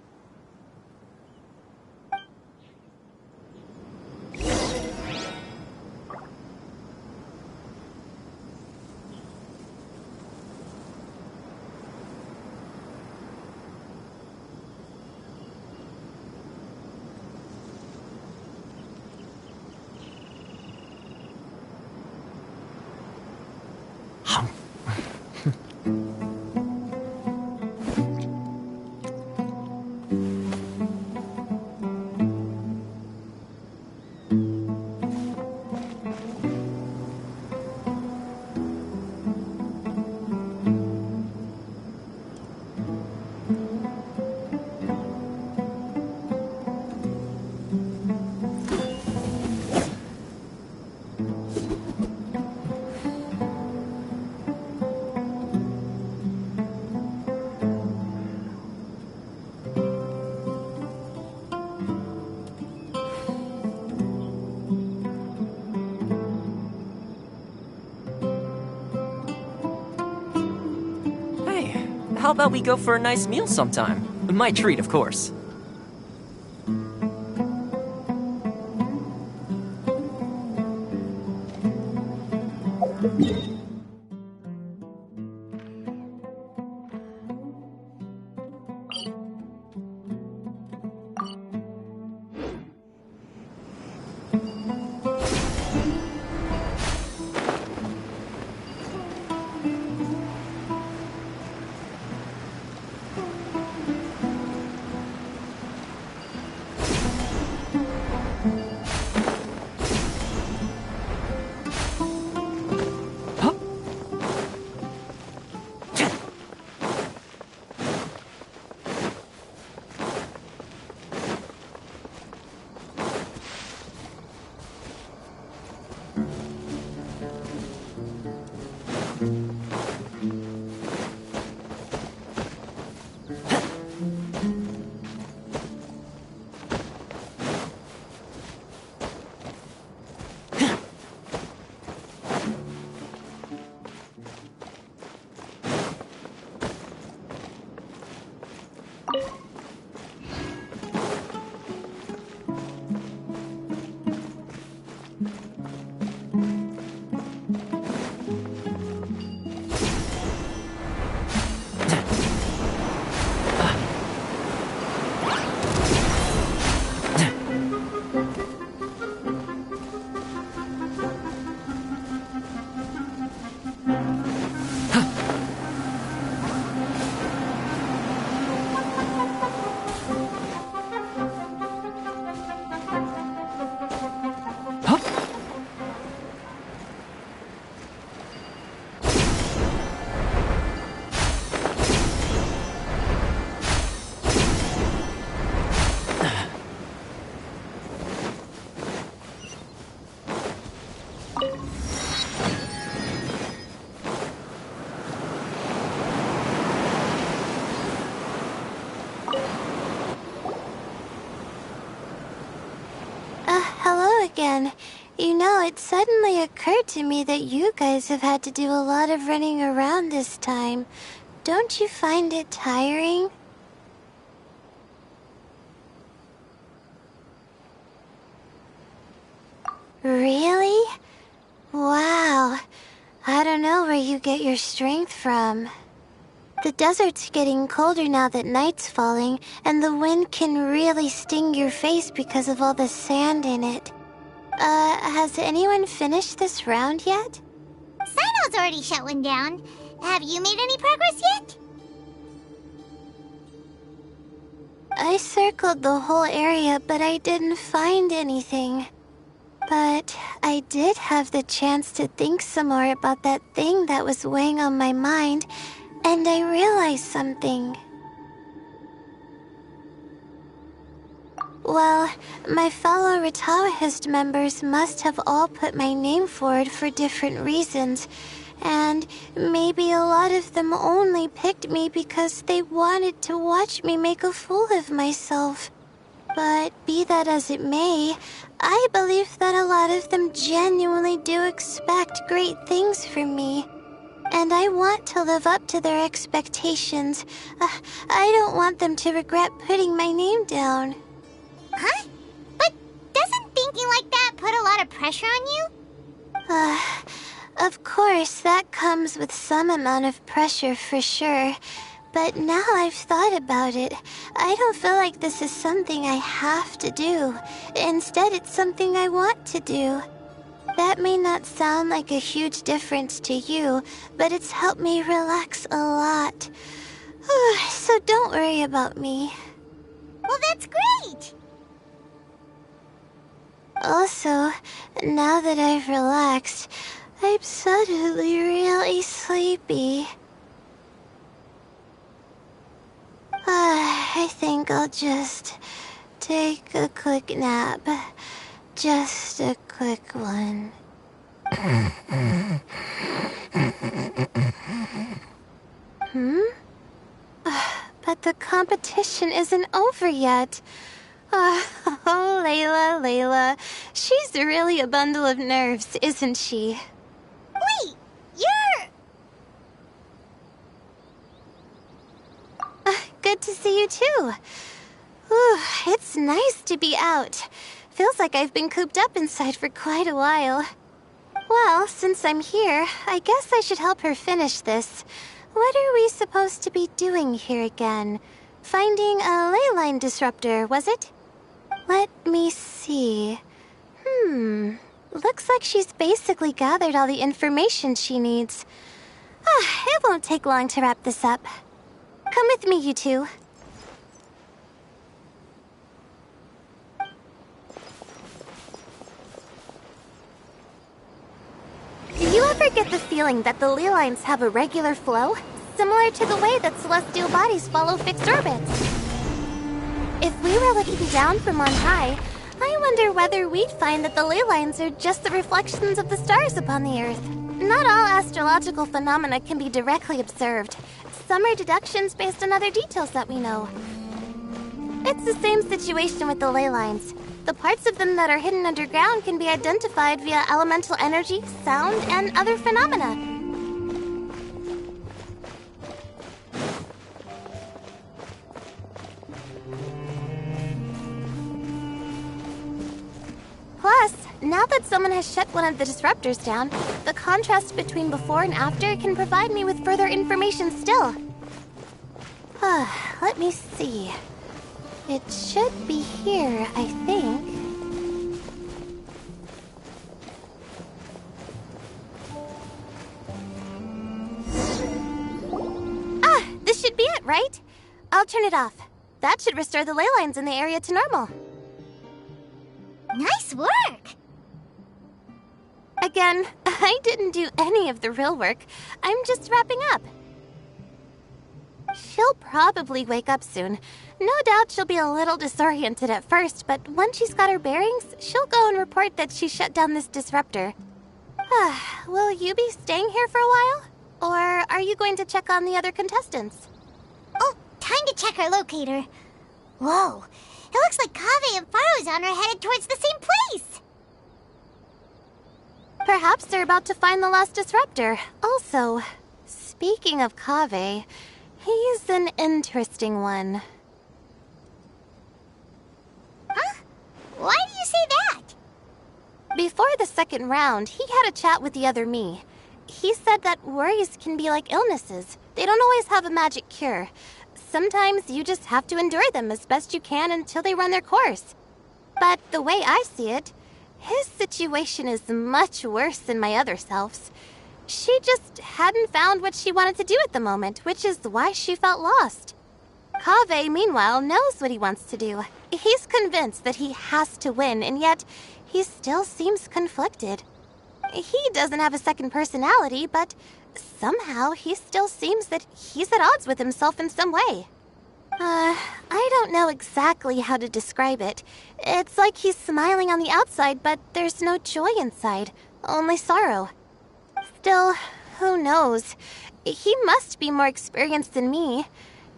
Speaker 6: How about we go for a nice meal sometime? My treat, of course.
Speaker 3: again. You know, it suddenly occurred to me that you guys have had to do a lot of running around this time. Don't you find it tiring? Really? Wow. I don't know where you get your strength from. The desert's getting colder now that night's falling, and the wind can really sting your face because of all the sand in it. Has anyone finished this round yet?
Speaker 12: Sino's already shut one down. Have you made any progress yet?
Speaker 3: I circled the whole area, but I didn't find anything. But I did have the chance to think some more about that thing that was weighing on my mind, and I realized something. Well, my fellow Ritaohist members must have all put my name forward for different reasons, and maybe a lot of them only picked me because they wanted to watch me make a fool of myself. But be that as it may, I believe that a lot of them genuinely do expect great things from me. And I want to live up to their expectations. I don't want them to regret putting my name down.
Speaker 12: Huh? But doesn't thinking like that put a lot of pressure on you?
Speaker 3: Of course, that comes with some amount of pressure for sure. But now I've thought about it, I don't feel like this is something I have to do. Instead, it's something I want to do. That may not sound like a huge difference to you, but it's helped me relax a lot. So don't worry about me.
Speaker 12: Well, that's great!
Speaker 3: Also, now that I've relaxed, I'm suddenly really sleepy. I think I'll just take a quick nap. Just a quick one. But the competition isn't over yet. Oh, Layla. She's really a bundle of nerves, isn't she?
Speaker 12: Wait, you're...
Speaker 3: Good to see you too. It's nice to be out. Feels like I've been cooped up inside for quite a while. Well, since I'm here, I guess I should help her finish this. What are we supposed to be doing here again? Finding a ley line disruptor, was it? Let me see. Looks like she's basically gathered all the information she needs. It won't take long to wrap this up. Come with me, you two. Do you ever get the feeling that the ley lines have a regular flow? Similar to the way that celestial bodies follow fixed orbits? If we were looking down from on high, I wonder whether we'd find that the ley lines are just the reflections of the stars upon the Earth. Not all astrological phenomena can be directly observed. Some are deductions based on other details that we know. It's the same situation with the ley lines. The parts of them that are hidden underground can be identified via elemental energy, sound, and other phenomena. Plus, now that someone has shut one of the disruptors down, the contrast between before and after can provide me with further information still. Let me see. It should be here, I think. This should be it, right? I'll turn it off. That should restore the ley lines in the area to normal.
Speaker 12: Nice work!
Speaker 3: Again, I didn't do any of the real work. I'm just wrapping up. She'll probably wake up soon. No doubt she'll be a little disoriented at first, but once she's got her bearings, she'll go and report that she shut down this disruptor. Will you be staying here for a while? Or are you going to check on the other contestants?
Speaker 12: Oh, time to check our locator. Whoa, it looks like Kaveh and Faruzan are headed towards the same place.
Speaker 3: Perhaps they're about to find the last disruptor. Also, speaking of Kaveh, he's an interesting one.
Speaker 12: Huh? Why do you say that?
Speaker 3: Before the second round, he had a chat with the other me. He said that worries can be like illnesses. They don't always have a magic cure. Sometimes you just have to endure them as best you can until they run their course. But the way I see it, his situation is much worse than my other self's. She just hadn't found what she wanted to do at the moment, which is why she felt lost. Kaveh, meanwhile, knows what he wants to do. He's convinced that he has to win, and yet he still seems conflicted. He doesn't have a second personality, but somehow he still seems that he's at odds with himself in some way. I don't know exactly how to describe it. It's like he's smiling on the outside, but there's no joy inside, only sorrow. Still, who knows? He must be more experienced than me.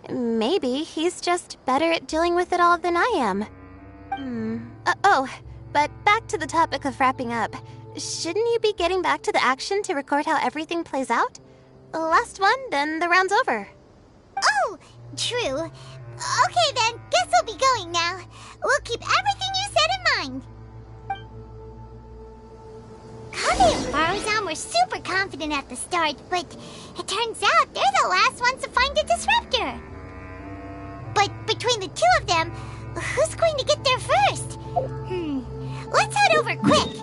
Speaker 3: Maybe he's just better at dealing with it all than I am. But back to the topic of wrapping up. Shouldn't you be getting back to the action to record how everything plays out? Last one, then the round's over.
Speaker 12: Oh, true. Okay then, guess we'll be going now. We'll keep everything you said in mind. Kaveh and Faruzan were super confident at the start, but it turns out they're the last ones to find a disruptor. But between the two of them, who's going to get there first? Let's head over quick.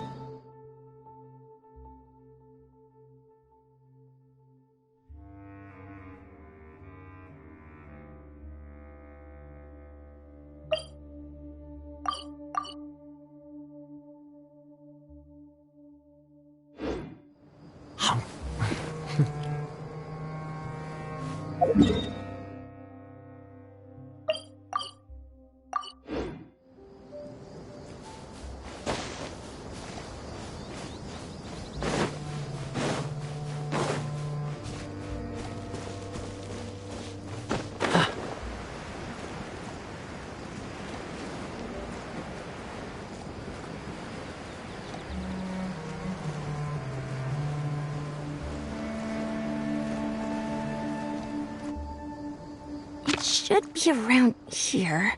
Speaker 9: Should be around here.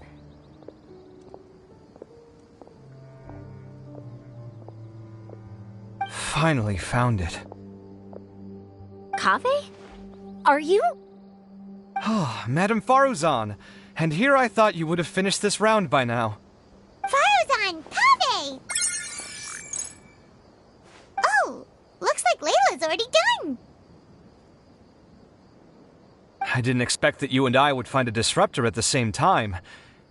Speaker 7: Finally found it.
Speaker 9: Kaveh? Are you?
Speaker 7: Oh, Madame Faruzan. And here I thought you would have finished this round by now.
Speaker 12: Faruzan! Kaveh! Oh, looks like Layla's already done.
Speaker 7: I didn't expect that you and I would find a disruptor at the same time.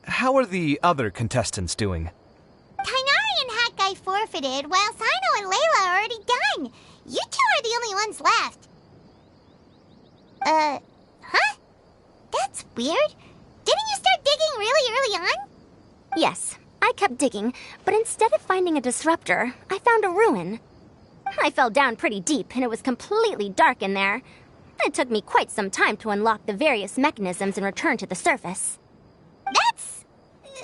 Speaker 7: How are the other contestants doing?
Speaker 12: Tainari and Hat Guy forfeited, while Sino and Layla are already done. You two are the only ones left. Huh? That's weird. Didn't you start digging really early on?
Speaker 9: Yes, I kept digging, but instead of finding a disruptor, I found a ruin. I fell down pretty deep, and it was completely dark in there. It took me quite some time to unlock the various mechanisms and return to the surface.
Speaker 12: That's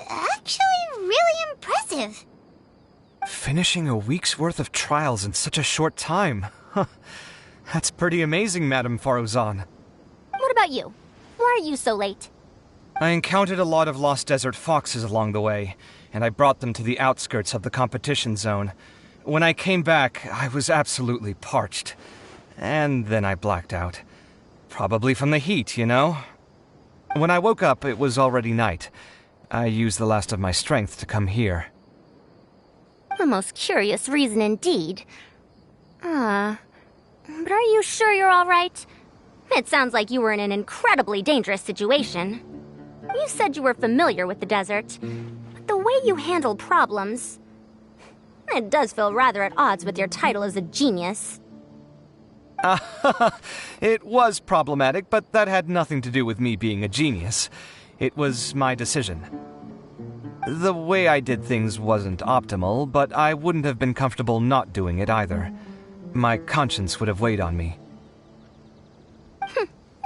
Speaker 12: actually really impressive.
Speaker 7: Finishing a week's worth of trials in such a short time. That's pretty amazing, Madame Faruzan.
Speaker 9: What about you? Why are you so late?
Speaker 7: I encountered a lot of lost desert foxes along the way, and I brought them to the outskirts of the competition zone. When I came back, I was absolutely parched. And then I blacked out. Probably from the heat, you know? When I woke up, it was already night. I used the last of my strength to come here.
Speaker 9: A most curious reason indeed. But are you sure you're all right? It sounds like you were in an incredibly dangerous situation. You said you were familiar with the desert, but the way you handle problems... It does feel rather at odds with your title as a genius.
Speaker 7: It was problematic, but that had nothing to do with me being a genius. It was my decision. The way I did things wasn't optimal, but I wouldn't have been comfortable not doing it either. My conscience would have weighed on me.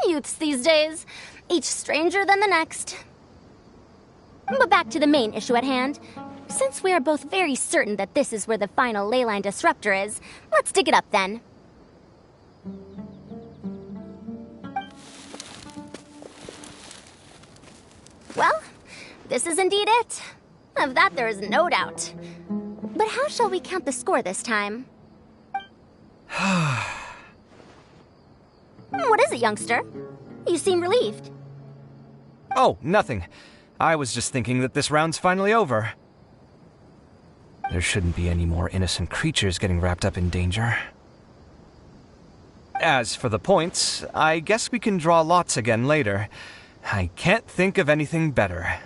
Speaker 9: Youths these days, each stranger than the next. But back to the main issue at hand. Since we are both very certain that this is where the final leyline disruptor is, let's dig it up then. Well, this is indeed it. Of that there is no doubt. But how shall we count the score this time? What is it, youngster? You seem relieved.
Speaker 7: Oh, nothing. I was just thinking that this round's finally over. There shouldn't be any more innocent creatures getting wrapped up in danger. As for the points, I guess we can draw lots again later. I can't think of anything better.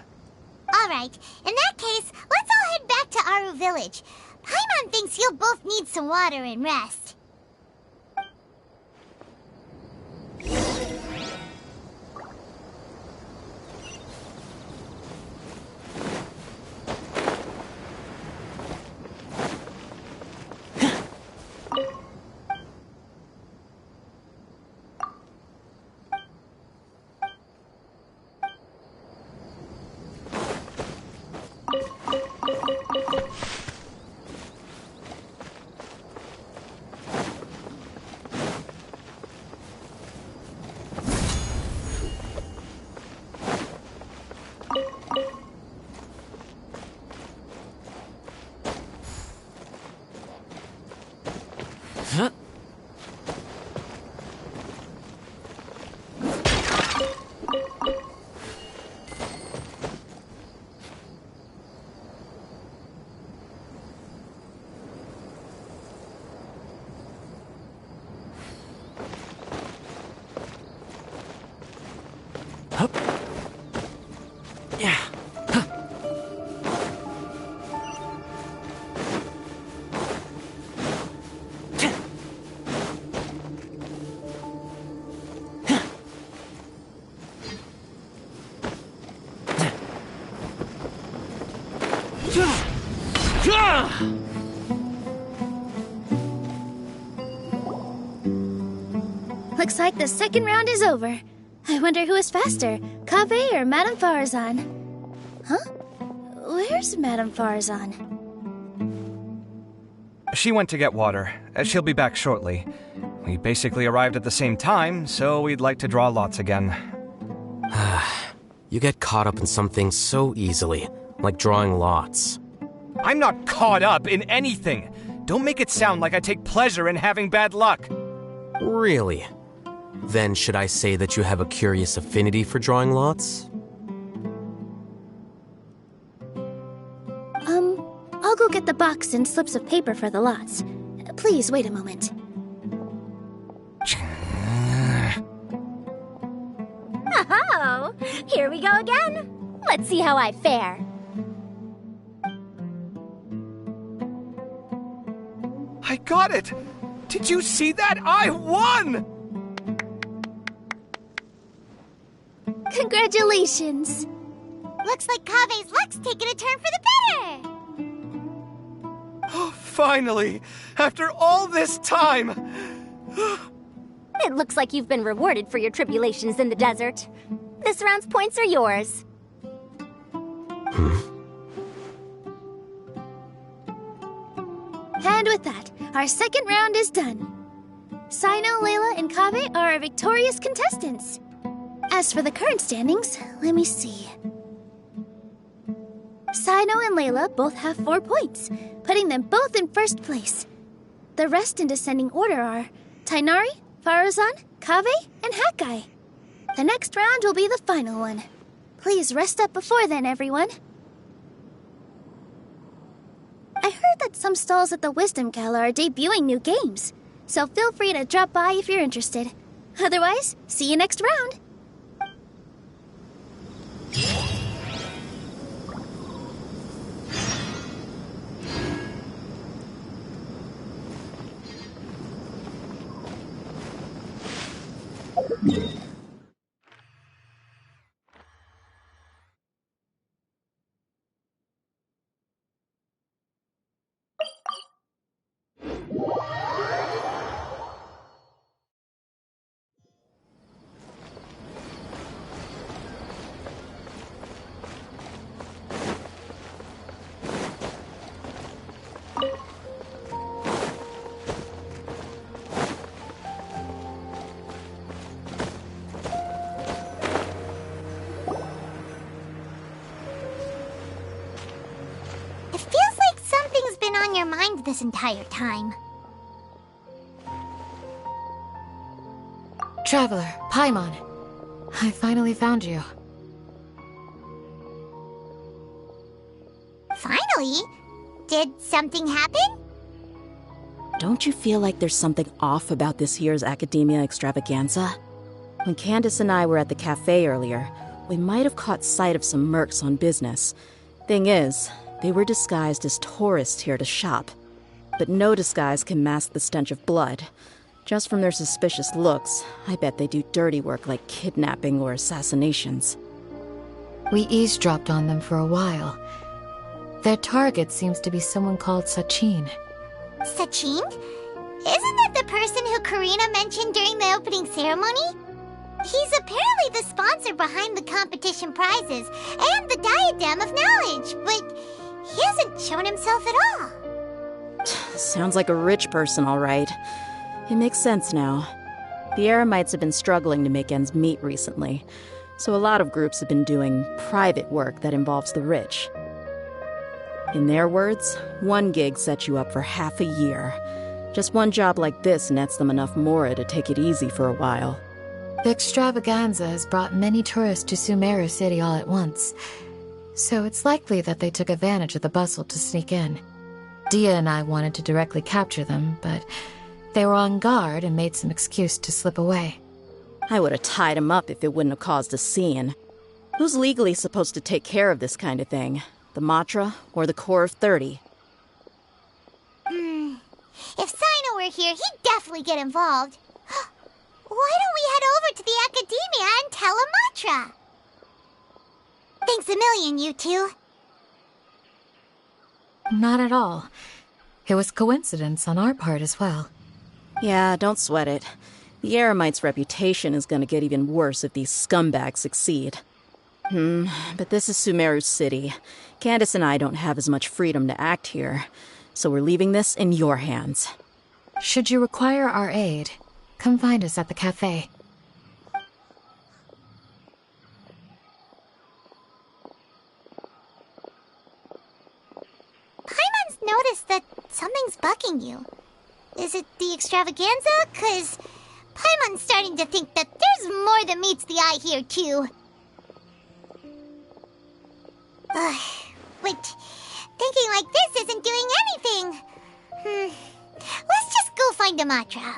Speaker 12: Alright, in that case, let's all head back to Aru Village. Paimon thinks you'll both need some water and rest.
Speaker 11: Looks like the second round is over. I wonder who is faster, Kaveh or Madame Farazan? Huh? Where's Madame Farazan?
Speaker 7: She went to get water. She'll be back shortly. We basically arrived at the same time, so we'd like to draw lots again.
Speaker 8: You get caught up in something so easily, like drawing lots.
Speaker 7: I'm not caught up in anything! Don't make it sound like I take pleasure in having bad luck!
Speaker 8: Really? Then should I say that you have a curious affinity for drawing lots?
Speaker 11: I'll go get the box and slips of paper for the lots. Please wait a moment.
Speaker 9: Oh, here we go again. Let's see how I fare.
Speaker 7: I got it! Did you see that? I won!
Speaker 11: Congratulations!
Speaker 12: Looks like Kaveh's luck's taking a turn for the better!
Speaker 7: Oh, finally! After all this time!
Speaker 9: It looks like you've been rewarded for your tribulations in the desert. This round's points are yours.
Speaker 11: And with that, our second round is done. Sino, Layla, and Kaveh are our victorious contestants. As for the current standings, let me see. Sino and Layla both have 4 points, putting them both in first place. The rest in descending order are Tighnari, Farazan, Kaveh, and Hakai. The next round will be the final one. Please rest up before then, everyone. I heard that some stalls at the Wisdom Gala are debuting new games, so feel free to drop by if you're interested. Otherwise, see you next round!
Speaker 12: their mind this entire time.
Speaker 15: Traveler, Paimon. I finally found you.
Speaker 12: Finally? Did something happen?
Speaker 16: Don't you feel like there's something off about this year's Academia Extravaganza? When Candace and I were at the cafe earlier, we might have caught sight of some mercs on business. Thing is, they were disguised as tourists here to shop. But no disguise can mask the stench of blood. Just from their suspicious looks, I bet they do dirty work like kidnapping or assassinations.
Speaker 15: We eavesdropped on them for a while. Their target seems to be someone called Sachin.
Speaker 12: Sachin? Isn't that the person who Karina mentioned during the opening ceremony? He's apparently the sponsor behind the competition prizes and the Diadem of Knowledge, but he hasn't shown himself at all.
Speaker 16: Sounds like a rich person, all right. It makes sense now. The Eremites have been struggling to make ends meet recently, so a lot of groups have been doing private work that involves the rich. In their words, one gig sets you up for half a year. Just one job like this nets them enough mora to take it easy for a while.
Speaker 15: The extravaganza has brought many tourists to Sumeru City all at once, so it's likely that they took advantage of the bustle to sneak in. Dia and I wanted to directly capture them, but they were on guard and made some excuse to slip away.
Speaker 16: I would have tied him up if it wouldn't have caused a scene. Who's legally supposed to take care of this kind of thing? The Matra or the Corps of 30?
Speaker 12: If Sino were here, he'd definitely get involved. Why don't we head over to the Academia and tell Amatra? Thanks a million, you two.
Speaker 15: Not at all. It was coincidence on our part as well.
Speaker 16: Yeah, don't sweat it. The Eremites' reputation is gonna get even worse if these scumbags succeed. But this is Sumeru City. Candace and I don't have as much freedom to act here, so we're leaving this in your hands.
Speaker 15: Should you require our aid, come find us at the cafe.
Speaker 12: Paimon's noticed that something's bugging you. Is it the extravaganza? 'Cause Paimon's starting to think that there's more than meets the eye here, too. But thinking like this isn't doing anything. Let's just go find Amatra.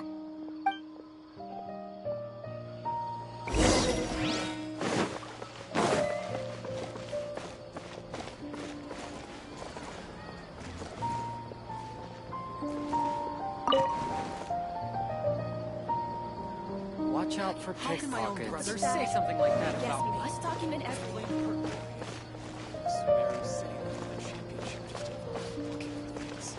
Speaker 4: Watch out for
Speaker 6: How can my own
Speaker 4: pickpockets.
Speaker 6: brother say something like that
Speaker 2: Yes,
Speaker 6: about
Speaker 2: we
Speaker 6: me?
Speaker 2: must document everything.
Speaker 4: Sumeru City won the championship just involved looking for things.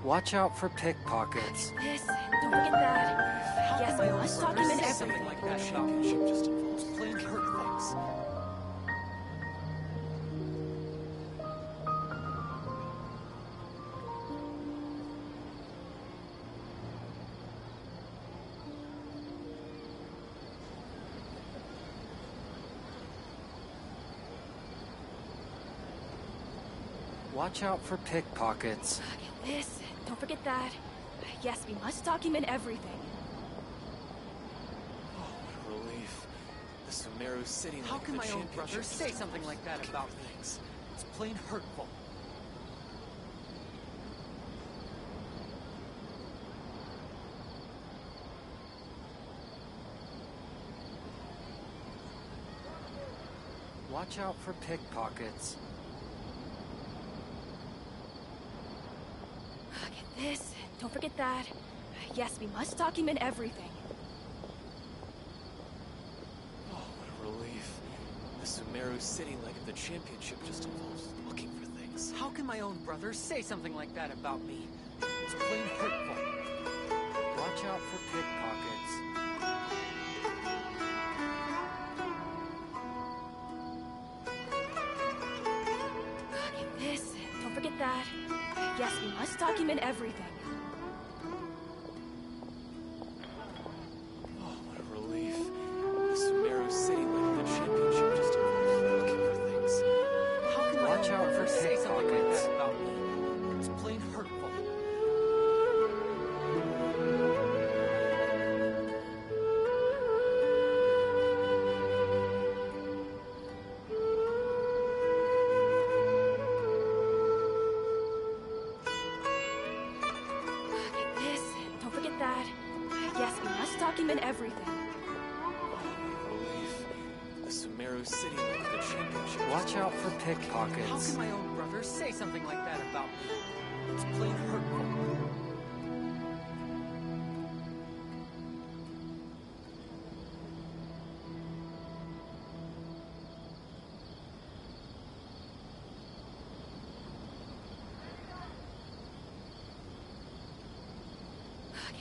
Speaker 4: Watch out for pickpockets.
Speaker 2: This, don't forget that. Yes, we must document
Speaker 6: Say
Speaker 2: everything.
Speaker 6: something like that about me.
Speaker 4: Championship just involves playing hurt things. Watch out for pickpockets.
Speaker 2: This, don't forget that. Yes, we must document everything.
Speaker 4: Oh, what a relief. The Sumeru City
Speaker 6: How
Speaker 4: League
Speaker 6: can
Speaker 4: of the
Speaker 6: my own
Speaker 4: Championship
Speaker 6: brother
Speaker 4: just
Speaker 6: say something
Speaker 4: involves
Speaker 6: like that
Speaker 4: looking
Speaker 6: about
Speaker 4: for
Speaker 6: me?
Speaker 4: things. It's plain hurtful. Watch out for pickpockets.
Speaker 2: This, don't forget that. Yes, we must document everything.
Speaker 4: Oh, what a relief. The Sumeru City League of the Championship just involves looking for things.
Speaker 6: How can my own brother say something like that about me? It's plain hurtful.
Speaker 4: Watch out for pickpockets.
Speaker 2: Yes, we must document everything.
Speaker 4: Oh, what a relief. The Sumeru city like the championship just involves looking for things.
Speaker 13: How can
Speaker 5: Watch out for
Speaker 13: say something like
Speaker 5: pickpockets.
Speaker 13: that about me? It's plain hurtful.
Speaker 2: This, don't forget that. Yes, we must document everything.
Speaker 4: Oh, what a relief. The Sumeru city like the championship.
Speaker 5: Watch out for
Speaker 13: How
Speaker 5: pickpockets.
Speaker 13: can my own brother say something like that about me? It's plain hurtful.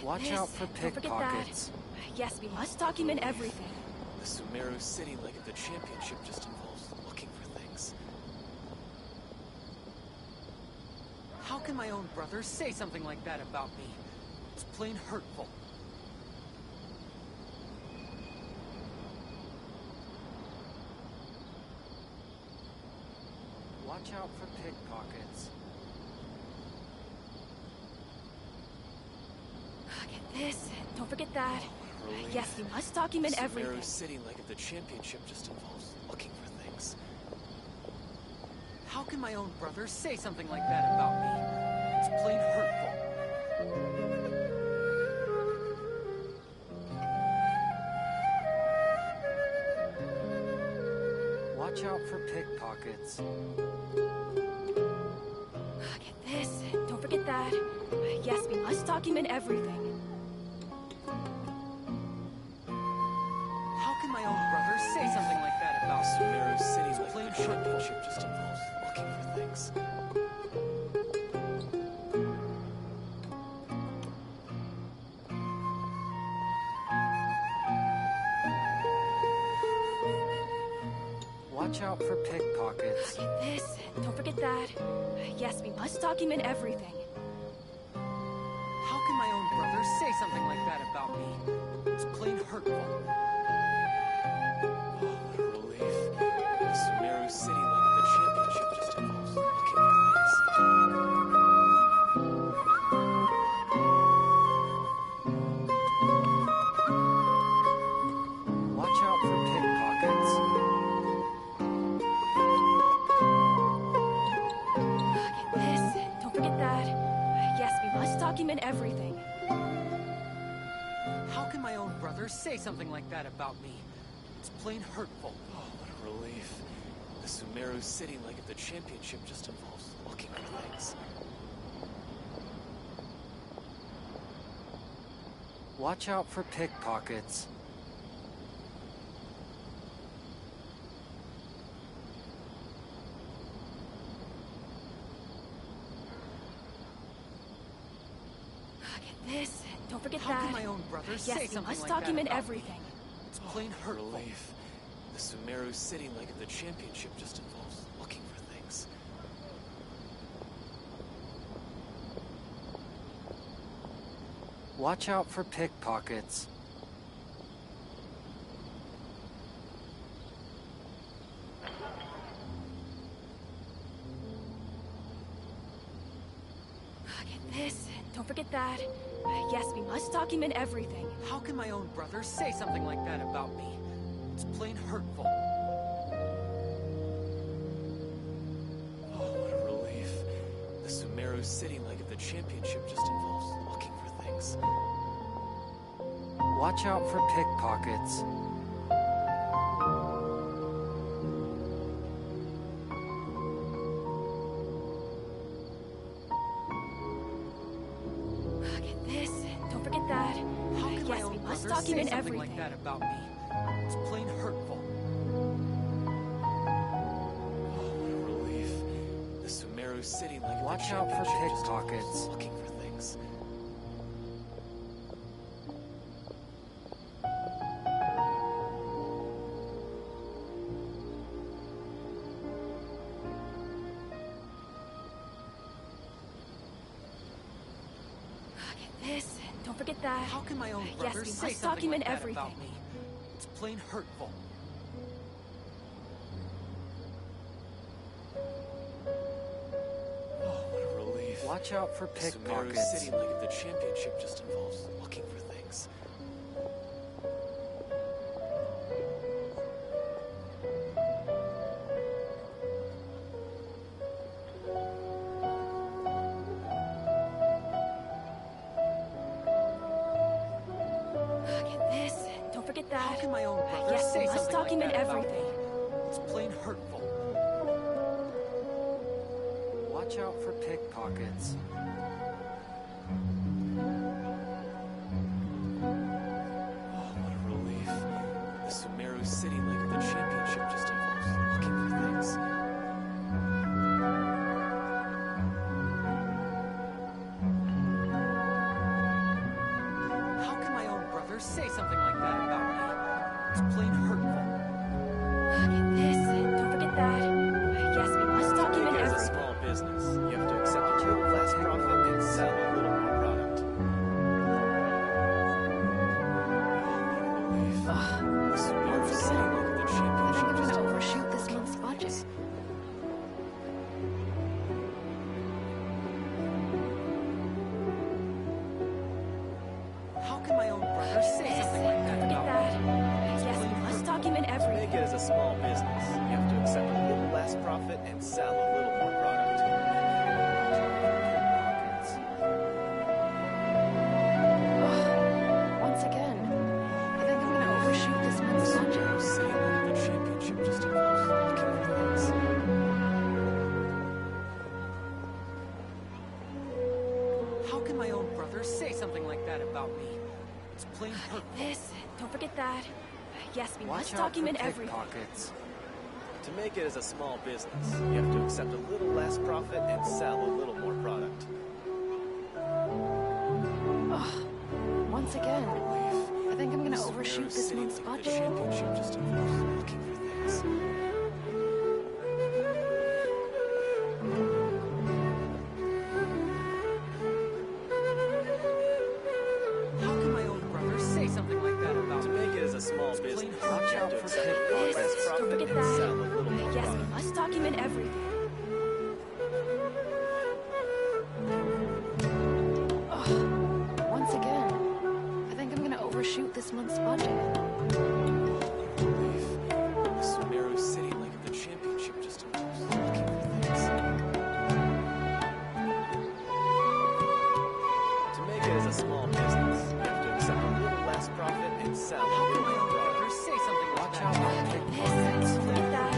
Speaker 5: Watch
Speaker 2: This,
Speaker 5: out for
Speaker 2: don't forget that.
Speaker 5: pickpockets.
Speaker 2: Yes, we must document everything.
Speaker 4: The Sumeru city like the championship just involves looking for things.
Speaker 13: How can my own brother say something like that about me? It's plain hurtful.
Speaker 5: Watch out for pickpockets.
Speaker 2: This, don't forget that.
Speaker 4: What a relief.
Speaker 2: Yes, we must document
Speaker 4: The
Speaker 2: everything.
Speaker 4: Sumeru city like the championship just involves looking for things.
Speaker 13: How can my own brother say something like that about me? It's plain hurtful.
Speaker 5: Watch out for pickpockets.
Speaker 2: This, don't forget that. Yes, we must document everything.
Speaker 13: How can my own brother say something like that
Speaker 4: The
Speaker 13: about me?
Speaker 4: Sumeru city
Speaker 13: It's
Speaker 4: like
Speaker 13: plain
Speaker 4: the
Speaker 13: hurtful.
Speaker 4: championship just involves looking for things.
Speaker 5: Watch out for pickpockets.
Speaker 2: This, don't forget that. Yes, we must document everything.
Speaker 13: How can my own brother say something like that about me? It's plain hurtful.
Speaker 4: Oh, what a relief. The Sumeru city like the championship just involves looking for things.
Speaker 5: Watch out for pickpockets.
Speaker 2: This, don't forget that. Yes, we must document everything.
Speaker 13: How can my own brother say something like that about me? It's plain hurtful.
Speaker 4: Oh, what a relief. The Sumeru city like the championship just involves looking for things.
Speaker 5: Watch out for pickpockets.
Speaker 2: This, don't forget
Speaker 13: How
Speaker 2: that.
Speaker 13: can my own brother say
Speaker 2: Yes, we
Speaker 13: something
Speaker 2: must
Speaker 13: like
Speaker 2: document
Speaker 13: that about me?
Speaker 2: everything.
Speaker 13: It's plain
Speaker 4: Oh,
Speaker 13: hurtful.
Speaker 4: relief. The Sumeru city like the championship just involves looking for things.
Speaker 5: Watch out for pickpockets.
Speaker 2: This, don't forget that. Yes, we must document everything.
Speaker 13: How can my own brother say something like that about me? It's plain hurtful.
Speaker 4: Oh, what a relief. The Sumeru city like the championship just involves looking for things.
Speaker 5: Watch out for pickpockets.
Speaker 2: This, don't forget that.
Speaker 13: How can my
Speaker 2: Yes,
Speaker 13: own
Speaker 2: we must
Speaker 13: brother say
Speaker 2: document
Speaker 13: something
Speaker 2: everything.
Speaker 13: like that about me? It's plain hurtful.
Speaker 4: Oh, what a relief. The Sumeru city like
Speaker 5: Watch
Speaker 4: the
Speaker 5: out for
Speaker 4: championship just
Speaker 5: pickpockets.
Speaker 4: involves looking for things.
Speaker 2: that.
Speaker 4: How can my own brother
Speaker 2: Yes, we
Speaker 4: say
Speaker 2: must
Speaker 4: something
Speaker 2: document
Speaker 4: like that
Speaker 2: everything.
Speaker 4: about me? It's plain hurtful. Oh, what a relief.
Speaker 7: Watch out for
Speaker 4: Sumeru
Speaker 7: pickpockets.
Speaker 4: City like if the championship just involves looking for things.
Speaker 2: Look at this. Don't forget that.
Speaker 4: How can my own brother
Speaker 2: Yes,
Speaker 4: say
Speaker 2: we must
Speaker 4: something like
Speaker 2: document
Speaker 4: that about
Speaker 2: everything.
Speaker 4: me? It's plain hurtful.
Speaker 7: Watch out for pickpockets.
Speaker 4: Oh, what a relief. The Sumeru City like if the championship just involves looking for things. How can my own brother say something like that about me? It's plain hurtful.
Speaker 2: Look at this. Don't forget that. Yes, we must document
Speaker 4: As a
Speaker 2: everything.
Speaker 4: small business, you have to accept a little less profit and sell a little more product. The Sumeru City like if the championship just
Speaker 1: overshoot this month's budget.
Speaker 4: How can my own brother say something like that
Speaker 2: Forget
Speaker 4: about
Speaker 2: that.
Speaker 4: me?
Speaker 2: Yes, we must document
Speaker 4: To
Speaker 2: everything.
Speaker 4: make it as a small business, you have to accept a little less profit and sell a little more product.
Speaker 1: Once again, I think I'm gonna overshoot this month's budget.
Speaker 4: Sumeru City like the championship just involves looking for things. How can my own brother say something like that about me? It's plain hurtful.
Speaker 2: This. Don't forget that. Yes, we
Speaker 7: Watch
Speaker 2: must
Speaker 7: out
Speaker 2: document
Speaker 7: for
Speaker 2: everything.
Speaker 7: pickpockets.
Speaker 4: To make it as a small business, you have to accept a little less profit and sell a little more product.
Speaker 1: Once again, I think I'm gonna overshoot this
Speaker 4: City
Speaker 1: month's
Speaker 4: like the
Speaker 1: budget.
Speaker 4: championship just involves looking for things. How can my own brother say something like that about me? To make it as a small business,
Speaker 7: Watch out for
Speaker 2: This.
Speaker 4: less
Speaker 2: Don't
Speaker 4: profit
Speaker 2: forget
Speaker 4: and sell a
Speaker 2: that.
Speaker 4: little more
Speaker 2: Yes, we
Speaker 4: product.
Speaker 2: must document everything.
Speaker 1: Once again, I think I'm gonna overshoot this month's budget.
Speaker 4: Sumeru City like if the championship just involves looking for things. To make it as a small business, you have to accept a little less profit and sell a little more product. Say something like
Speaker 7: Watch
Speaker 4: that.
Speaker 7: out for
Speaker 2: This.
Speaker 7: pickpockets.
Speaker 2: Don't forget that.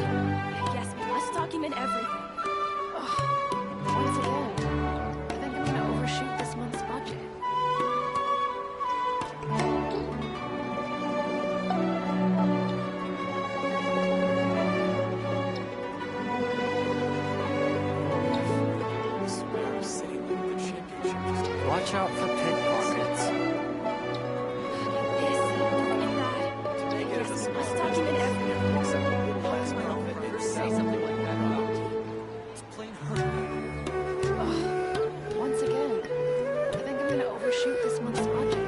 Speaker 2: Yes, we must document everything.
Speaker 1: Once again, I think I'm gonna overshoot this month's budget.
Speaker 4: Sumeru City like if the championship just involves
Speaker 7: Watch out for pickpockets.
Speaker 2: This. Don't forget that.
Speaker 4: to make it as a
Speaker 2: Yes, we
Speaker 4: small
Speaker 2: must
Speaker 4: business.
Speaker 2: document everything.
Speaker 4: You have to accept a little less profit and say something like that about me. It's plain hurtful.
Speaker 1: Once again, I think I'm gonna overshoot this month's budget.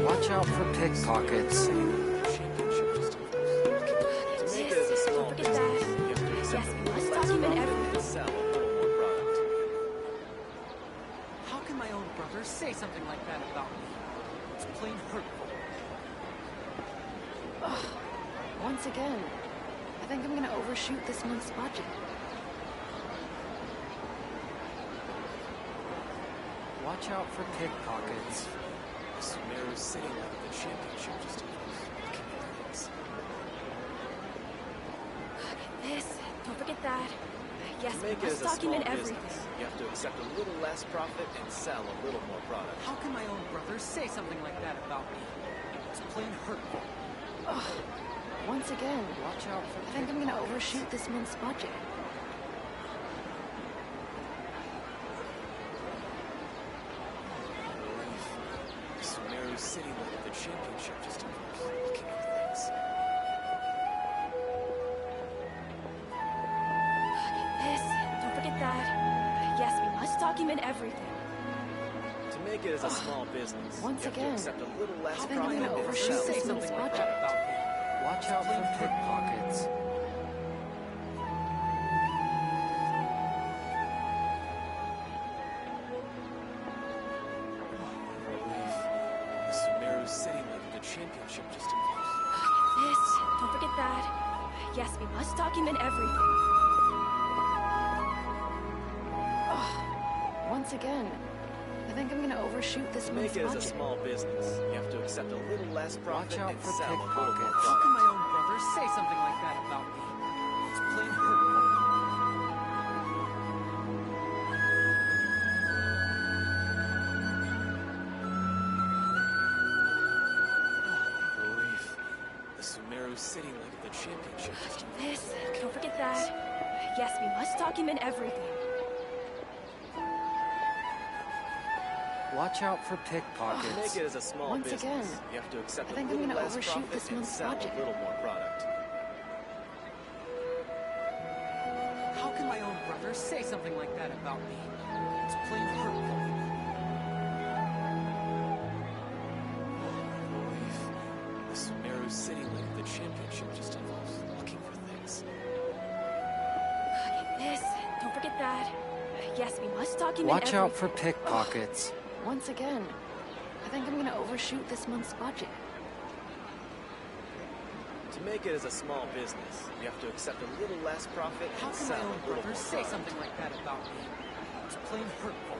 Speaker 7: Watch out for pickpockets.
Speaker 4: To make it as a small
Speaker 2: Don't forget
Speaker 4: business,
Speaker 2: that.
Speaker 4: you have to accept
Speaker 2: Yes,
Speaker 4: a
Speaker 2: we
Speaker 4: little
Speaker 2: must
Speaker 4: less
Speaker 2: document
Speaker 4: profit
Speaker 2: everything.
Speaker 4: and sell a little more product. How can my own brother say something like that about me? It's plain hurtful.
Speaker 1: Once again, I think I'm gonna overshoot this month's budget.
Speaker 7: Watch out for pickpockets.
Speaker 4: Sumeru City like the championship just involves looking for things.
Speaker 2: This. Don't forget that. Yes,
Speaker 4: To
Speaker 2: we
Speaker 4: make it
Speaker 2: must
Speaker 4: as a small
Speaker 2: document
Speaker 4: business,
Speaker 2: everything.
Speaker 4: you have to accept a little less profit and sell a little more product. How can my own brother say something like that about me? It's plain hurtful.
Speaker 1: Once again,
Speaker 7: Watch out for
Speaker 1: I think I'm gonna overshoot this month's budget.
Speaker 4: Sumeru City like the championship just involves looking for things.
Speaker 2: document everything.
Speaker 4: To make it as a small business,
Speaker 1: Once
Speaker 4: you have to
Speaker 1: again,
Speaker 4: accept a little less
Speaker 1: I think I'm
Speaker 4: profit
Speaker 1: gonna
Speaker 4: and
Speaker 1: overshoot
Speaker 4: sell
Speaker 1: this
Speaker 4: a little
Speaker 1: month's
Speaker 4: more
Speaker 1: budget.
Speaker 4: product.
Speaker 10: Watch out for pickpockets.
Speaker 4: Relief. The Sumeru City like the championship just involves.
Speaker 2: This, don't forget that. Yes, we must document everything.
Speaker 1: Once again, I think I'm gonna overshoot this
Speaker 4: To
Speaker 1: month's
Speaker 4: make it as a
Speaker 1: budget.
Speaker 4: small business, you have to accept a little less profit
Speaker 10: Watch out
Speaker 4: and
Speaker 10: for
Speaker 4: sell a little more
Speaker 10: pickpockets.
Speaker 5: How
Speaker 4: product.
Speaker 5: can my own brother say something like that about me? It's plain hurtful.
Speaker 4: Relief. The Sumeru City like the championship just
Speaker 2: This, don't forget that. Yes, we must document everything.
Speaker 10: Watch out for
Speaker 4: To make
Speaker 10: pickpockets.
Speaker 4: it as a small
Speaker 1: Once
Speaker 4: business,
Speaker 1: again,
Speaker 4: you have to accept
Speaker 1: I
Speaker 4: a
Speaker 1: think I'm
Speaker 4: little
Speaker 1: gonna
Speaker 4: less
Speaker 1: overshoot
Speaker 4: profit
Speaker 1: this
Speaker 4: and
Speaker 1: month's
Speaker 4: sell
Speaker 1: budget.
Speaker 4: a little more product.
Speaker 5: How can my own brother say something like that about me? It's plain hurtful.
Speaker 4: Relief. The Sumeru City like the championship just involves looking for things.
Speaker 2: This, don't forget that. Yes, we must document
Speaker 10: Watch out for
Speaker 2: everything.
Speaker 10: pickpockets.
Speaker 1: Once again, I think I'm gonna overshoot this month's budget.
Speaker 4: To make it as a small business, you have to accept a little less profit
Speaker 5: How
Speaker 4: and
Speaker 5: can my
Speaker 4: sell
Speaker 5: own
Speaker 4: a little
Speaker 5: brother
Speaker 4: more
Speaker 5: say
Speaker 4: product.
Speaker 5: something like that about me? It's plain hurtful.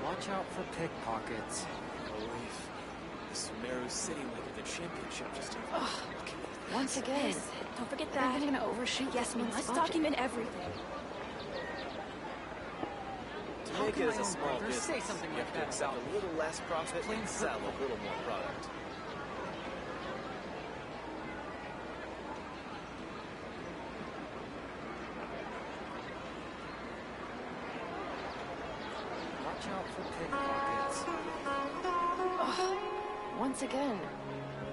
Speaker 10: Watch out for pickpockets.
Speaker 4: Relief. The Sumeru City like the championship just involves looking for things.
Speaker 1: Once again,
Speaker 2: This, don't forget
Speaker 1: I think
Speaker 2: that.
Speaker 1: I'm gonna overshoot
Speaker 2: Yes,
Speaker 1: this
Speaker 2: we
Speaker 1: month's
Speaker 2: must
Speaker 1: budget.
Speaker 2: document everything.
Speaker 4: To
Speaker 5: How
Speaker 4: make
Speaker 5: can
Speaker 4: it
Speaker 5: my
Speaker 4: as a
Speaker 5: own
Speaker 4: small
Speaker 5: brother say
Speaker 4: business,
Speaker 5: something
Speaker 4: you
Speaker 5: like
Speaker 4: have to
Speaker 5: that
Speaker 4: accept
Speaker 5: about
Speaker 4: a little less profit
Speaker 5: plain
Speaker 4: and sell
Speaker 5: hurtful.
Speaker 4: a little more product.
Speaker 10: Watch out for pickpockets.
Speaker 1: Once again,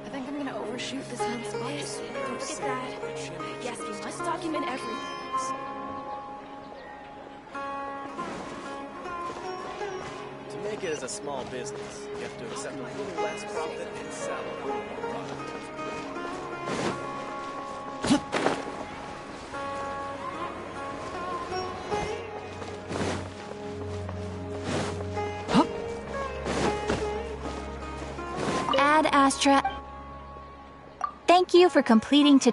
Speaker 1: I think I'm gonna overshoot this month's budget.
Speaker 2: This, don't forget that. Yes, we must document everything.
Speaker 4: To make it as a small business, you have to accept a little less profit and sell a little more product.
Speaker 17: Ad Astra. Thank you for completing to.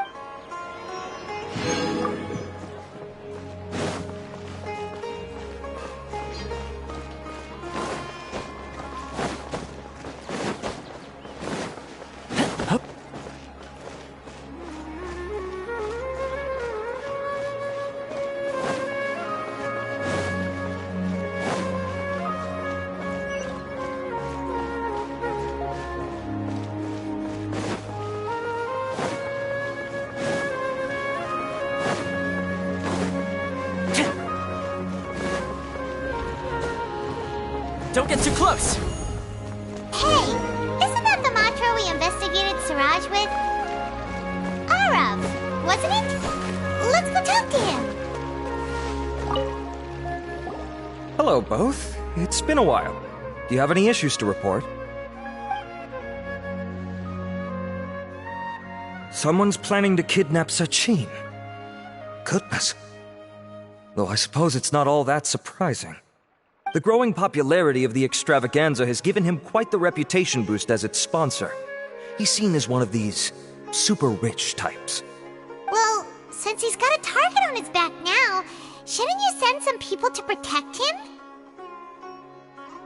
Speaker 6: Don't get too close!
Speaker 12: Hey, isn't that the mantra we investigated Siraj with? Arav, wasn't it? Let's go talk to him.
Speaker 18: Hello, both. It's been a while. Do you have any issues to report? Someone's planning to kidnap Sachin. Goodness. Though I suppose it's not all that surprising. The growing popularity of the extravaganza has given him quite the reputation boost as its sponsor. He's seen as one of these super rich types.
Speaker 12: Well, since he's got a target on his back now, shouldn't you send some people to protect him?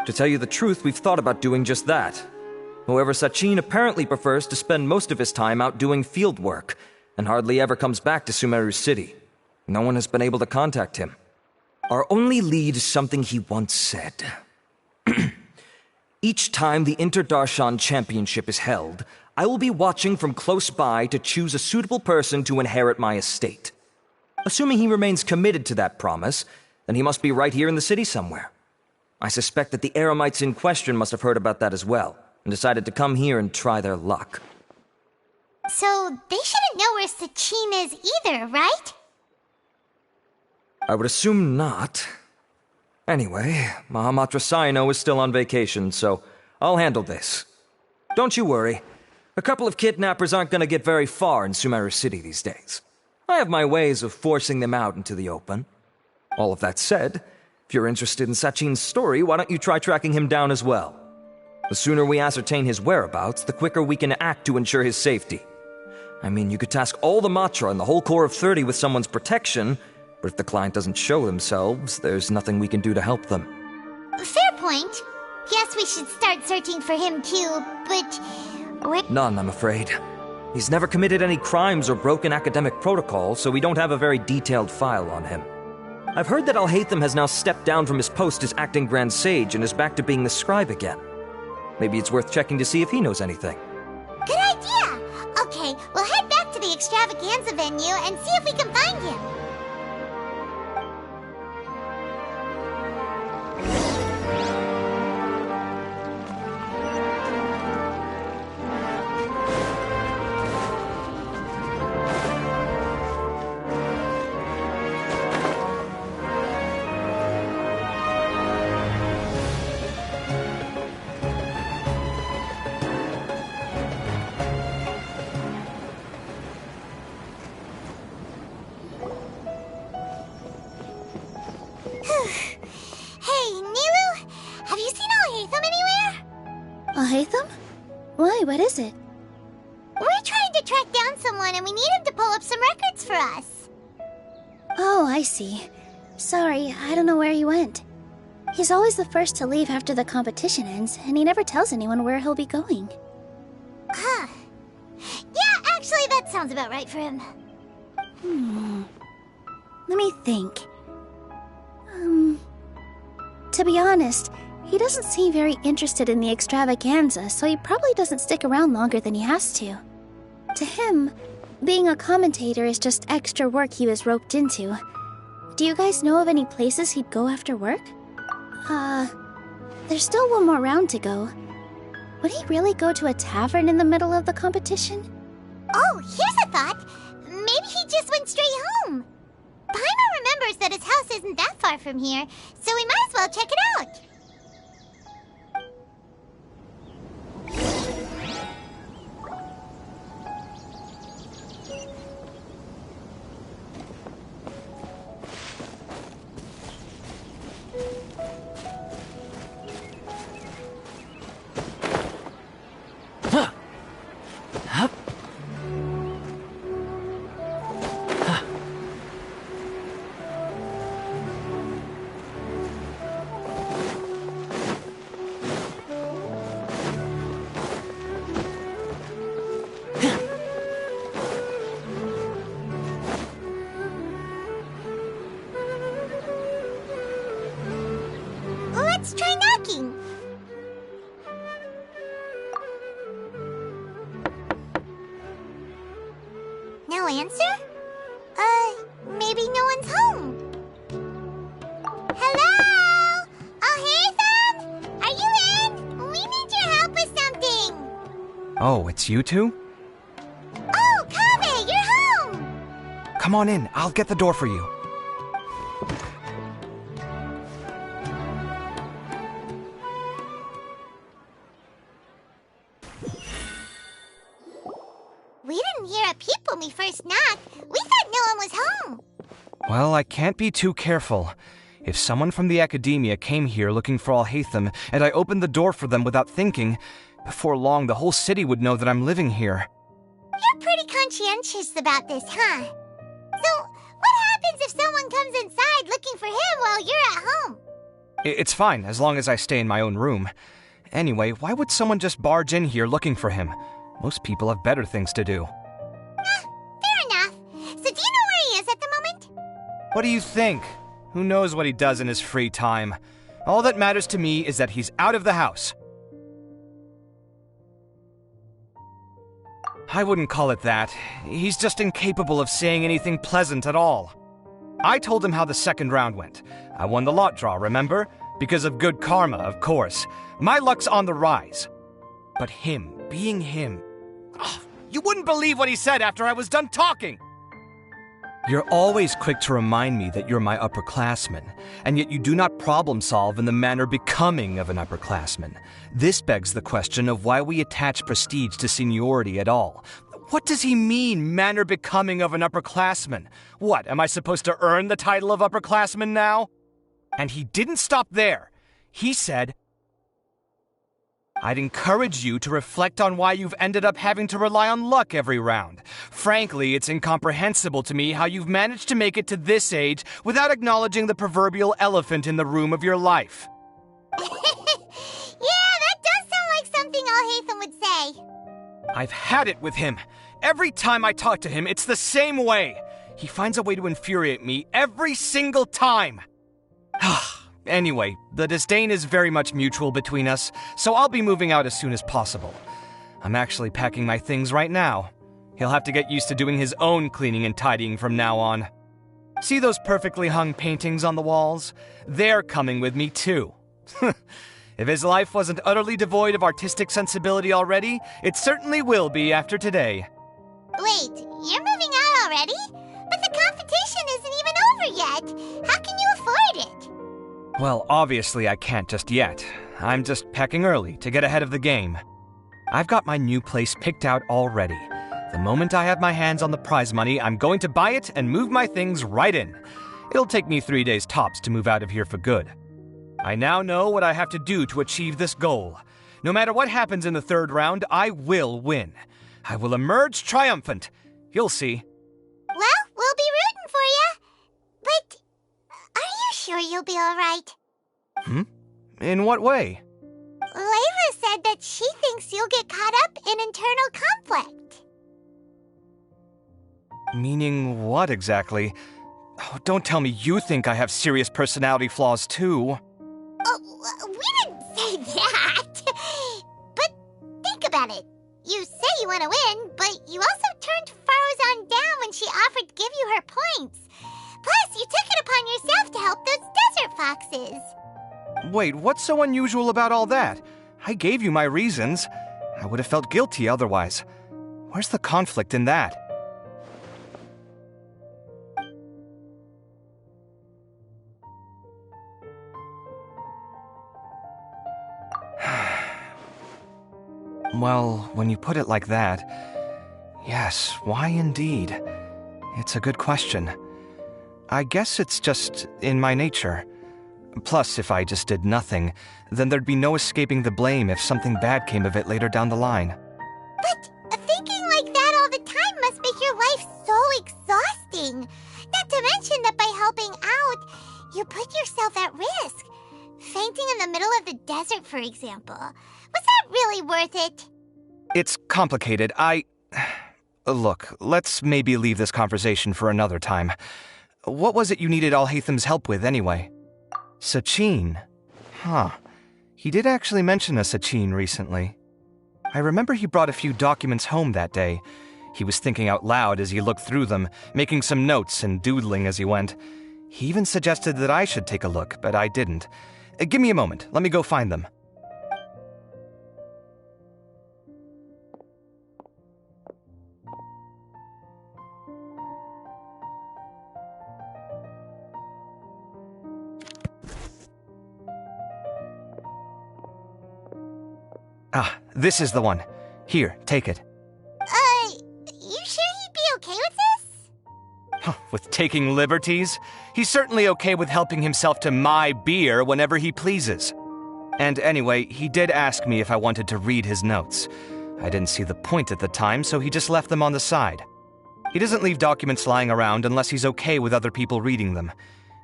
Speaker 18: To tell you the truth, we've thought about doing just that. However, Sachin apparently prefers to spend most of his time out doing field work, and hardly ever comes back to Sumeru City. No one has been able to contact him. Our only lead is something he once said. Each time the Inter-Darshan Championship is held, I will be watching from close by to choose a suitable person to inherit my estate. Assuming he remains committed to that promise, then he must be right here in the city somewhere. I suspect that the Eremites in question must have heard about that as well, and decided to come here and try their luck.
Speaker 12: So they shouldn't know where Sachin is either, right?
Speaker 18: I would assume not. Anyway, Mahamatra Saino is still on vacation, so I'll handle this. Don't you worry. A couple of kidnappers aren't gonna get very far in Sumeru City these days. I have my ways of forcing them out into the open. All of that said, if you're interested in Sachin's story, why don't you try tracking him down as well? The sooner we ascertain his whereabouts, the quicker we can act to ensure his safety. I mean, you could task all the Matra and the whole Corps of 30 with someone's protection, but if the client doesn't show themselves, there's nothing we can do to help them.
Speaker 12: Fair point. Guess we should start searching for him too, but...
Speaker 18: None, I'm afraid. He's never committed any crimes or broken academic protocol, so we don't have a very detailed file on him. I've heard that Alhaitham has now stepped down from his post as acting Grand Sage and is back to being the scribe again. Maybe it's worth checking to see if he knows anything.
Speaker 12: Good idea! Okay, we'll head back to the extravaganza venue and see if we can find him. Hey, Nilu! Have you seen Alhaitham anywhere?
Speaker 11: Alhaitham? Why, what is it?
Speaker 12: We're trying to track down someone and we need him to pull up some records for us.
Speaker 11: Oh, I see. Sorry, I don't know where he went. He's always the first to leave after the competition ends, and he never tells anyone where he'll be going.
Speaker 12: Huh. Yeah, actually, that sounds about right for him.
Speaker 11: Let me think. To be honest, he doesn't seem very interested in the extravaganza, so he probably doesn't stick around longer than he has to. To him, being a commentator is just extra work he was roped into. Do you guys know of any places he'd go after work? There's still one more round to go. Would he really go to a tavern in the middle of the competition?
Speaker 12: Oh, here's a thought. Maybe he just went straight home. Paimon remembers that his house isn't that far from here, so we might as well check it out. Let's try knocking. No answer? Maybe no one's home. Hello? Alhaitham? Are you in? We need your help with something.
Speaker 7: Oh, it's you two?
Speaker 12: Oh, Kaveh, you're home!
Speaker 7: Come on in, I'll get the door for you.
Speaker 12: We didn't hear a peep when we first knocked. We thought no one was home.
Speaker 7: Well, I can't be too careful. If someone from the academia came here looking for Alhaitham, and I opened the door for them without thinking, before long the whole city would know that I'm living here.
Speaker 12: You're pretty conscientious about this, huh? So, what happens if someone comes inside looking for him while you're at home?
Speaker 7: It's fine, as long as I stay in my own room. Anyway, why would someone just barge in here looking for him? Most people have better things to do.
Speaker 12: Fair enough. So do you know where he is at the moment?
Speaker 7: What do you think? Who knows what he does in his free time? All that matters to me is that he's out of the house. I wouldn't call it that. He's just incapable of saying anything pleasant at all. I told him how the second round went. I won the lot draw, remember? Because of good karma, of course. My luck's on the rise. But him, being him... You wouldn't believe what he said after I was done talking! You're always quick to remind me that you're my upperclassman, and yet you do not problem solve in the manner becoming of an upperclassman. This begs the question of why we attach prestige to seniority at all. What does he mean, manner becoming of an upperclassman? What, am I supposed to earn the title of upperclassman now? And he didn't stop there. He said, I'd encourage you to reflect on why you've ended up having to rely on luck every round. Frankly, it's incomprehensible to me how you've managed to make it to this age without acknowledging the proverbial elephant in the room of your life.
Speaker 12: Yeah, that does sound like something Alhaitham would say.
Speaker 7: I've had it with him. Every time I talk to him, it's the same way. He finds a way to infuriate me every single time. Anyway, the disdain is very much mutual between us, so I'll be moving out as soon as possible. I'm actually packing my things right now. He'll have to get used to doing his own cleaning and tidying from now on. See those perfectly hung paintings on the walls? They're coming with me too. If his life wasn't utterly devoid of artistic sensibility already, it certainly will be after today.
Speaker 12: Wait, you're moving out already? But the competition isn't even over yet. How can you afford it?
Speaker 7: Well, obviously I can't just yet. I'm just packing early to get ahead of the game. I've got my new place picked out already. The moment I have my hands on the prize money, I'm going to buy it and move my things right in. It'll take me 3 days tops to move out of here for good. I now know what I have to do to achieve this goal. No matter what happens in the third round, I will win. I will emerge triumphant. You'll see.
Speaker 12: Well, we'll be rooting for you. But are you sure you'll be all right?
Speaker 7: In what way?
Speaker 12: Layla said that she thinks you'll get caught up in internal conflict.
Speaker 7: Meaning what exactly? Oh, don't tell me you think I have serious personality flaws too.
Speaker 12: Oh, we didn't say that. But think about it. You say you want to win, but you also turned Faruzan down when she offered to give you her points. Plus, you took it upon yourself to help those desert foxes.
Speaker 7: Wait, what's so unusual about all that? I gave you my reasons. I would have felt guilty otherwise. Where's the conflict in that? Well, when you put it like that, yes, why indeed? It's a good question. I guess it's just in my nature. Plus, if I just did nothing, then there'd be no escaping the blame if something bad came of it later down the line.
Speaker 12: But thinking like that all the time must make your life so exhausting. Not to mention that by helping out, you put yourself at risk. Fainting in the middle of the desert, for example. Was that really worth it?
Speaker 7: It's complicated. Look, let's maybe leave this conversation for another time. What was it you needed Alhaitham's help with, anyway? Sachin? Huh. He did actually mention a Sachin recently. I remember he brought a few documents home that day. He was thinking out loud as he looked through them, making some notes and doodling as he went. He even suggested that I should take a look, but I didn't. Give me a moment. Let me go find them. Ah, this is the one. Here, take it.
Speaker 12: You sure he'd be okay with this?
Speaker 7: With taking liberties? He's certainly okay with helping himself to my beer whenever he pleases. And anyway, he did ask me if I wanted to read his notes. I didn't see the point at the time, so he just left them on the side. He doesn't leave documents lying around unless he's okay with other people reading them.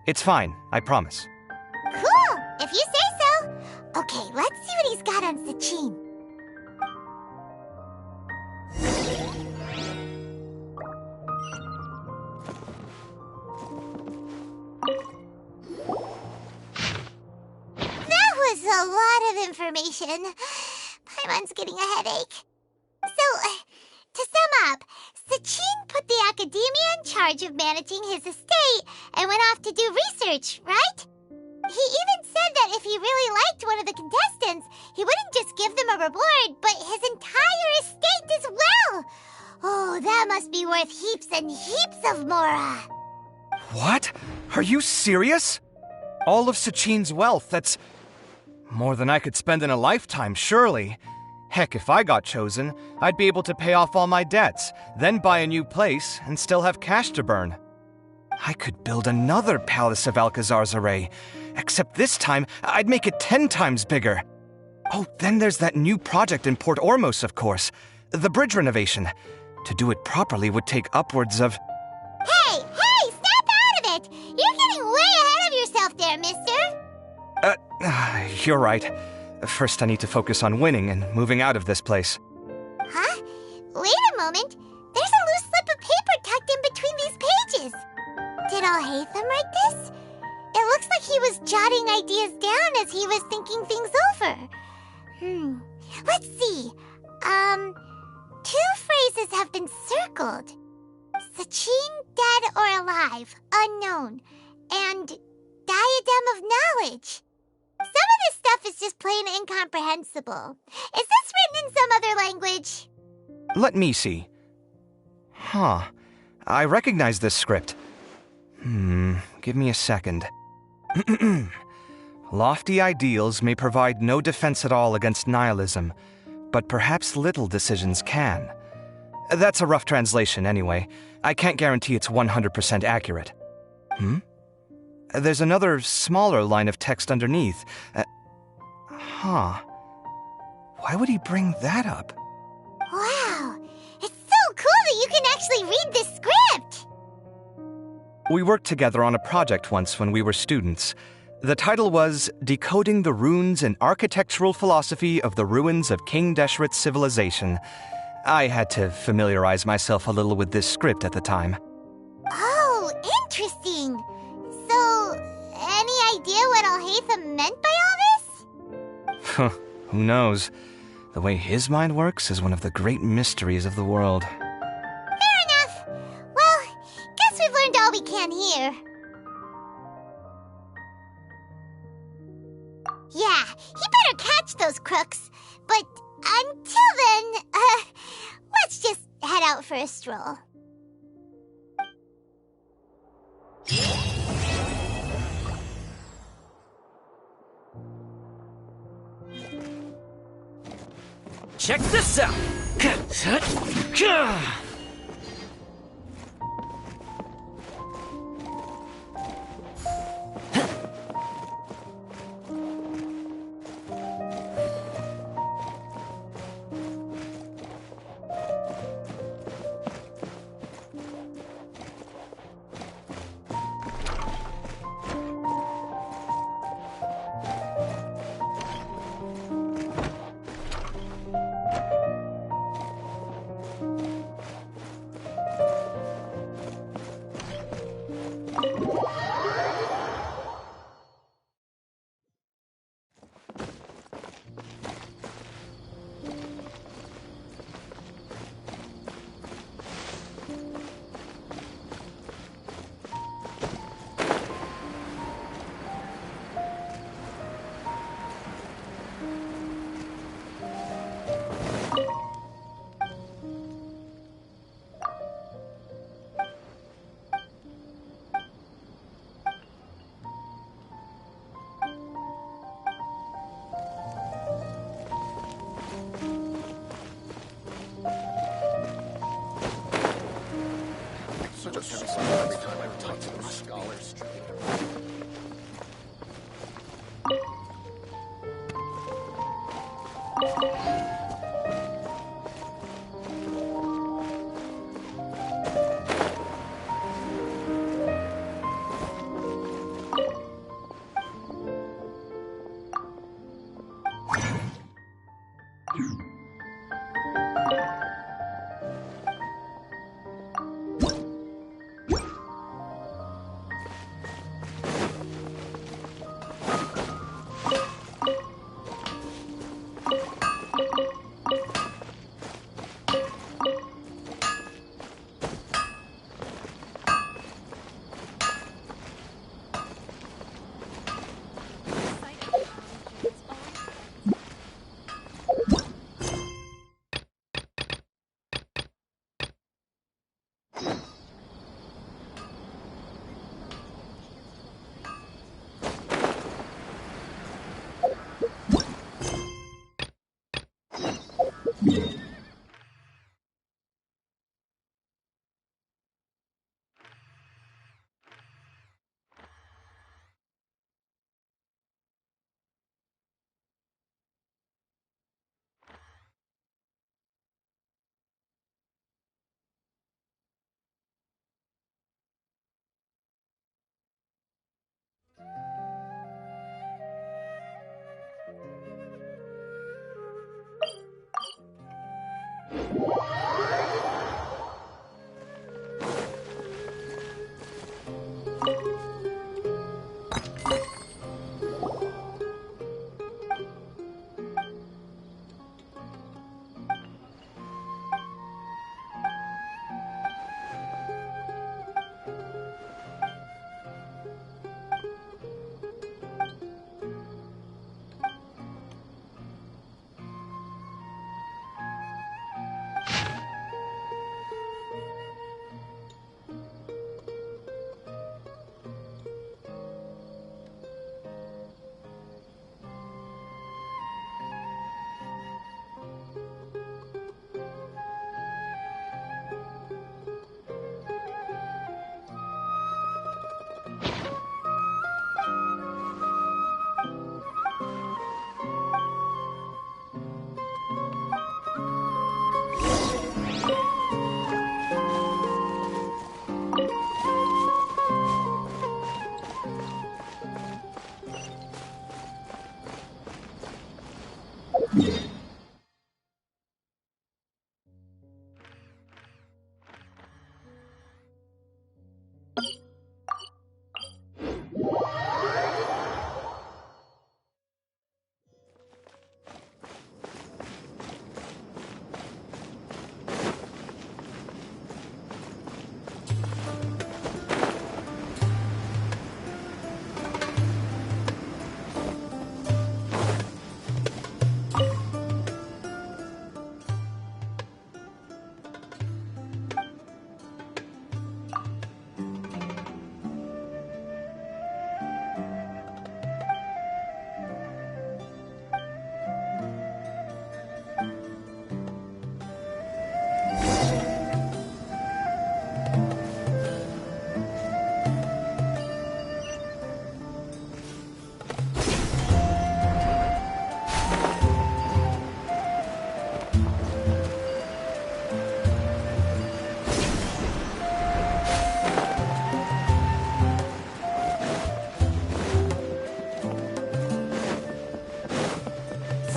Speaker 7: It's fine, I promise.
Speaker 12: Cool, if you say so. Okay, let's see what he's got on Sachin. That was a lot of information. Paimon's getting a headache. So, to sum up, Sachin put the academia in charge of managing his estate and went off to do research, right? He even said that if he really liked one of the contestants, he wouldn't just give them a reward, but his entire estate as well. Oh, that must be worth heaps and heaps of Mora.
Speaker 7: What? Are you serious? All of Sachin's wealth, that's more than I could spend in a lifetime, surely. Heck, if I got chosen, I'd be able to pay off all my debts, then buy a new place, and still have cash to burn. I could build another Palace of Alcazar's Array, except this time, I'd make it 10 times bigger. Oh, then there's that new project in Port Ormos, of course. The bridge renovation. To do it properly would take upwards of...
Speaker 12: Hey, snap out of it! You're getting way ahead of yourself there, mister.
Speaker 7: You're right. First, I need to focus on winning and moving out of this place.
Speaker 12: Huh? Wait a moment. There's a loose slip of paper tucked in between these pages. Did Alhaitham write this? It looks like he was jotting ideas down as he was thinking things over. Let's see. Two phrases have been circled. Sachin, dead or alive, unknown, and diadem of knowledge. Some of this stuff is just plain incomprehensible. Is this written in some other language?
Speaker 7: Let me see. Huh. I recognize this script. Give me a second. Lofty ideals may provide no defense at all against nihilism, but perhaps little decisions can. That's a rough translation anyway. I can't guarantee it's 100% accurate. There's another smaller line of text underneath. Why would he bring that up?
Speaker 12: Wow, it's so cool that you can actually read this script!
Speaker 7: We worked together on a project once when we were students. The title was Decoding the Runes and Architectural Philosophy of the Ruins of King Deshret's Civilization. I had to familiarize myself a little with this script at the time.
Speaker 12: Oh, interesting. So, any idea what Alhaitham meant by all this?
Speaker 7: Who knows? The way his mind works is one of the great mysteries of the world.
Speaker 12: Fair enough. Well, guess we've learned all we can here. Yeah, he better catch those crooks. But until then, let's just head out for a stroll.
Speaker 6: Check this out!
Speaker 4: Every time I talk to those scholars.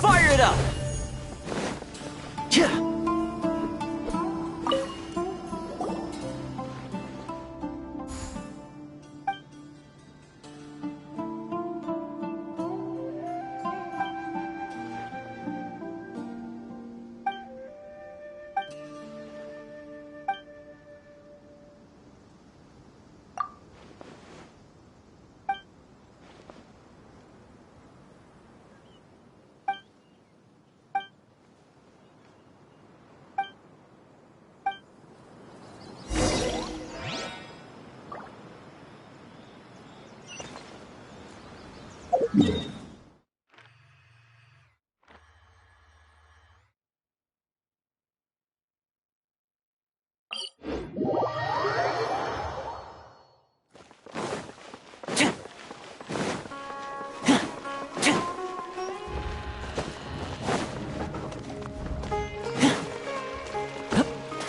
Speaker 6: Fire it up!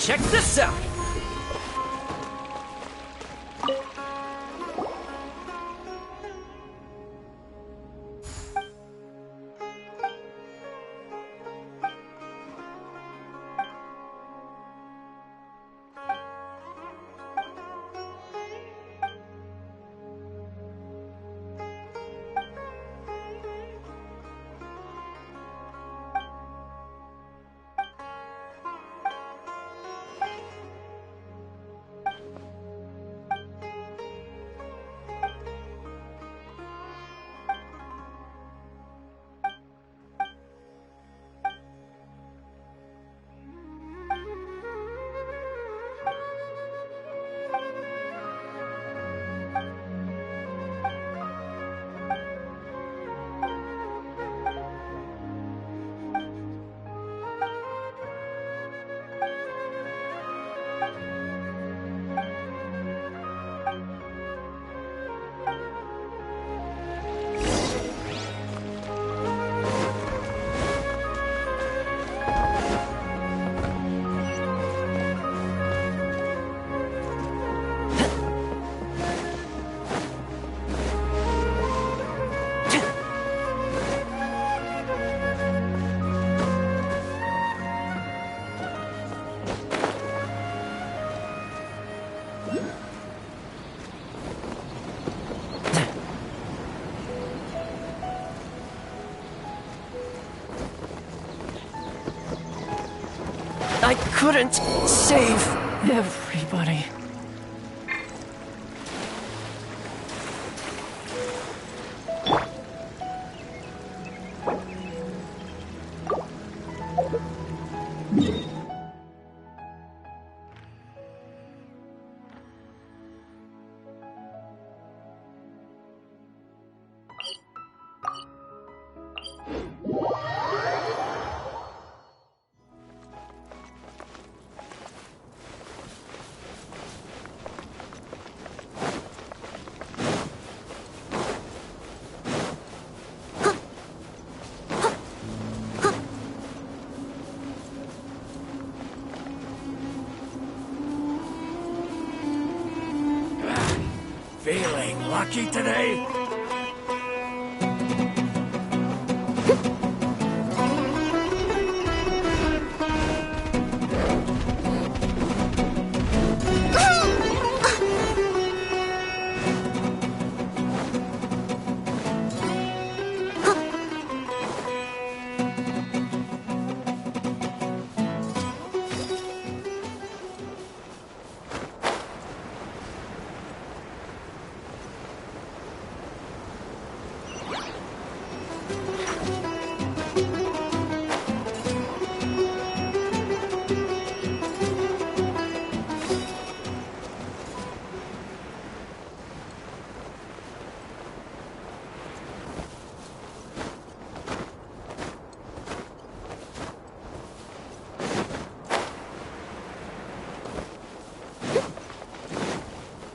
Speaker 6: Check this out! I couldn't save everybody.
Speaker 19: Feeling lucky today?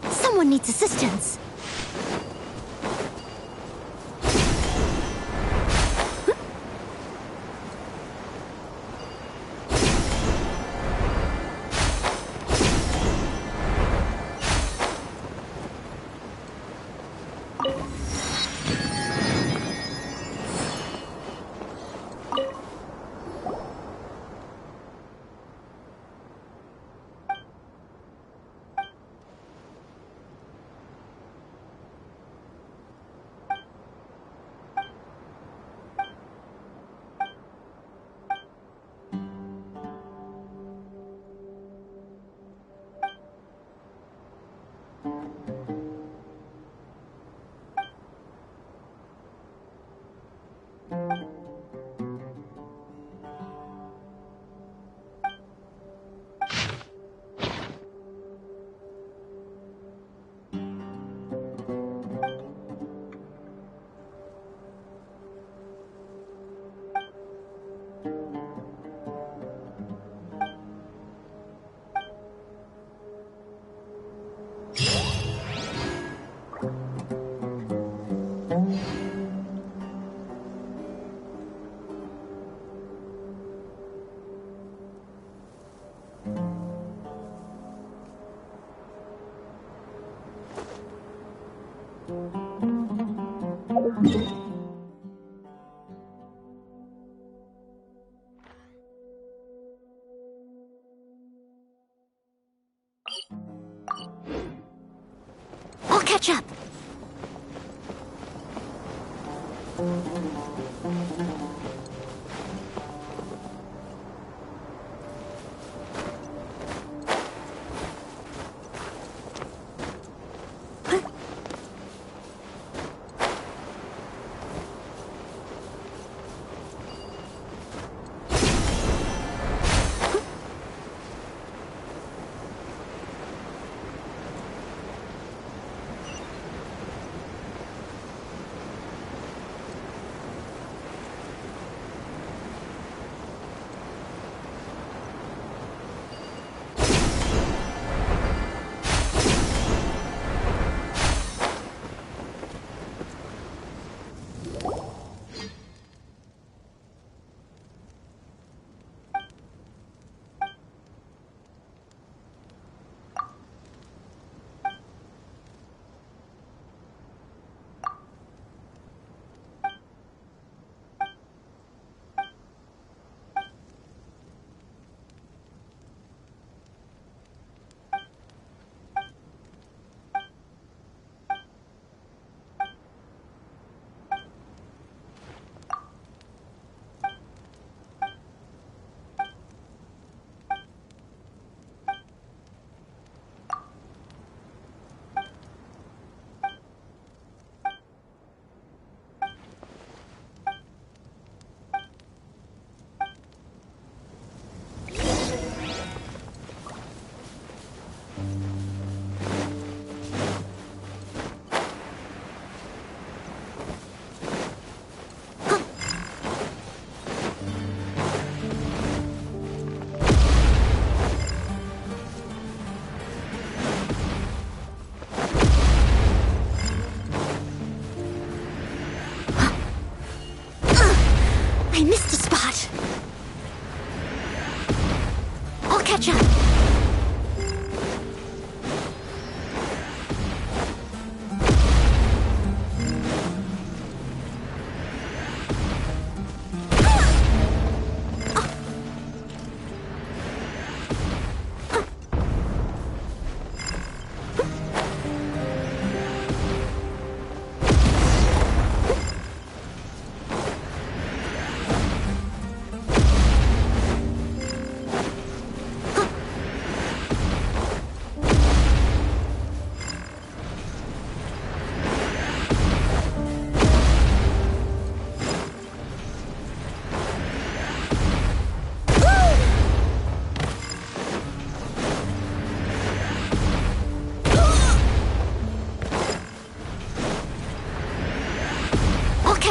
Speaker 9: Someone needs assistance. I'll catch up.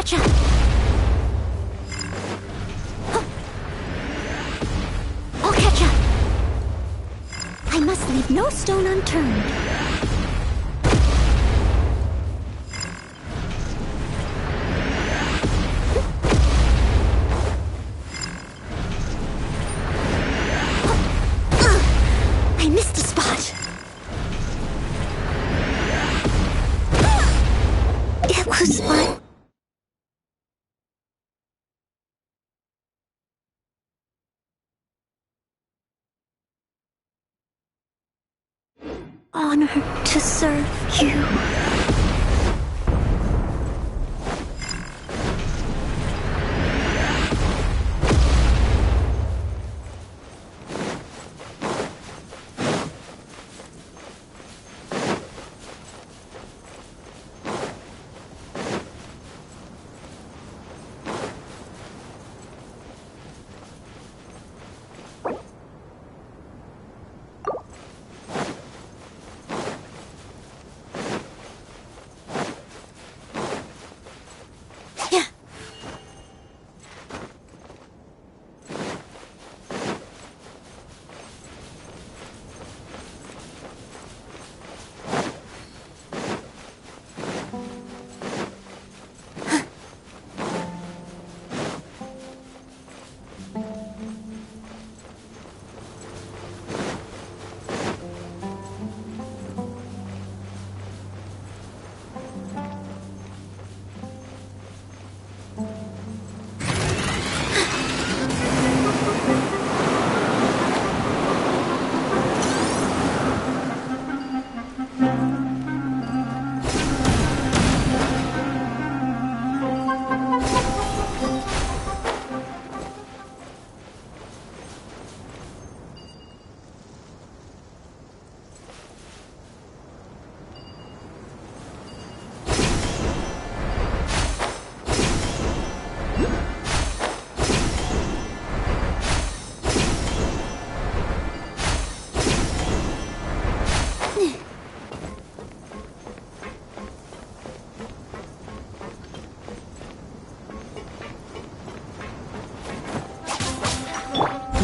Speaker 9: catch up! I'll catch up! I must leave no stone unturned. I missed a spot. It was my... honor to serve you.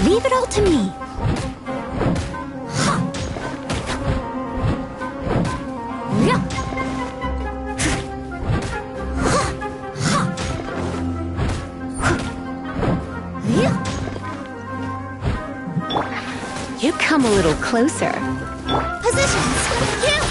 Speaker 9: Leave it all to me. You come a little closer. Positions! Yeah!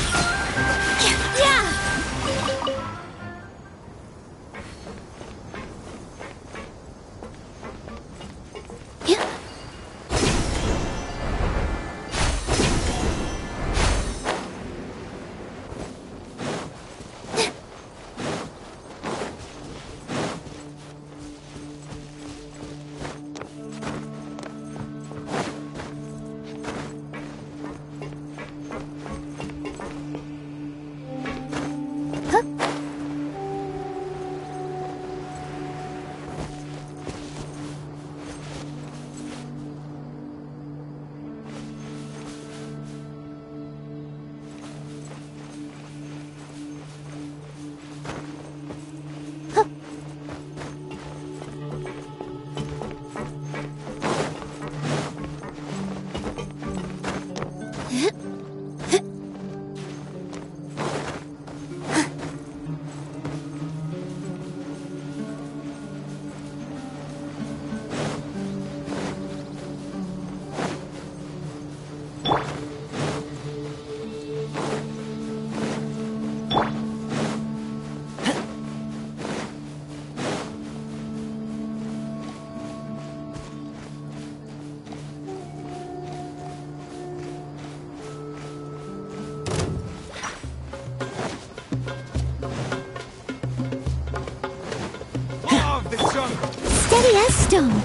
Speaker 9: Steady as stone.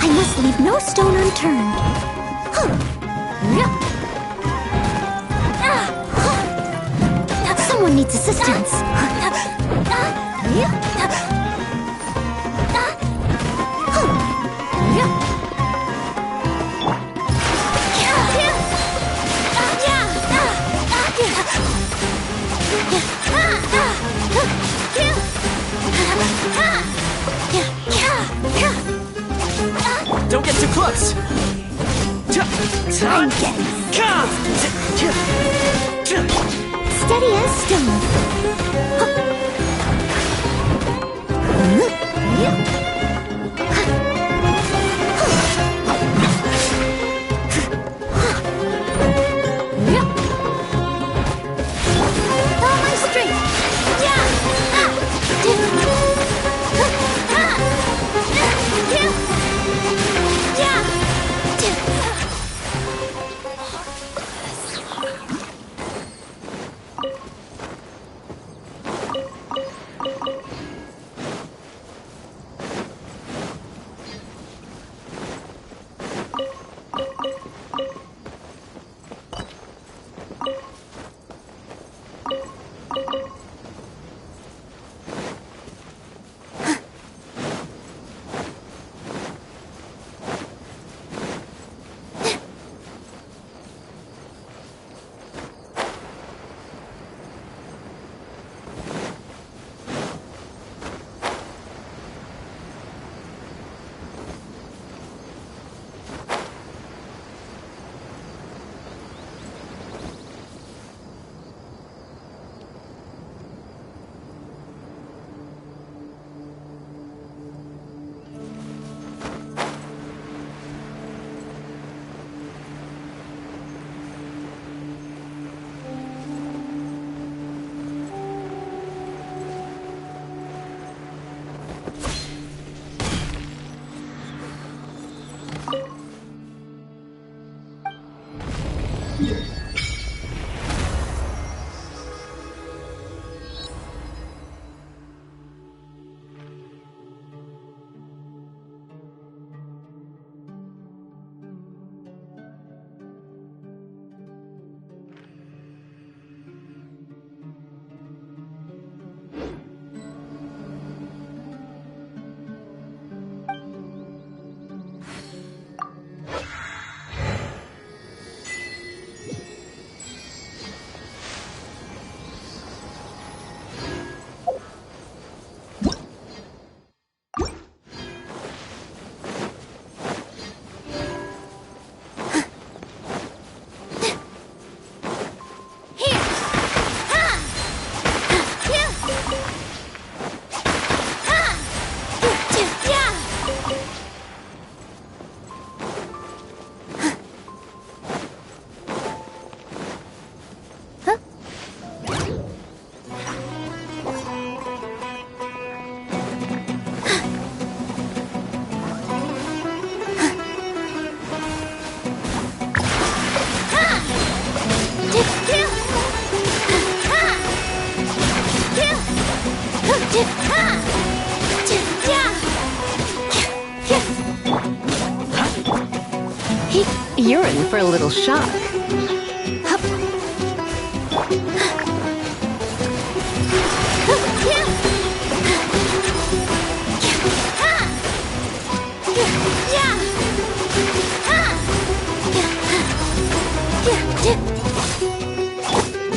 Speaker 9: I must leave no stone unturned. Someone needs assistance.
Speaker 6: Don't get too close!
Speaker 9: I'm getting steady as stone. All my strength.
Speaker 17: You're in for a little shock.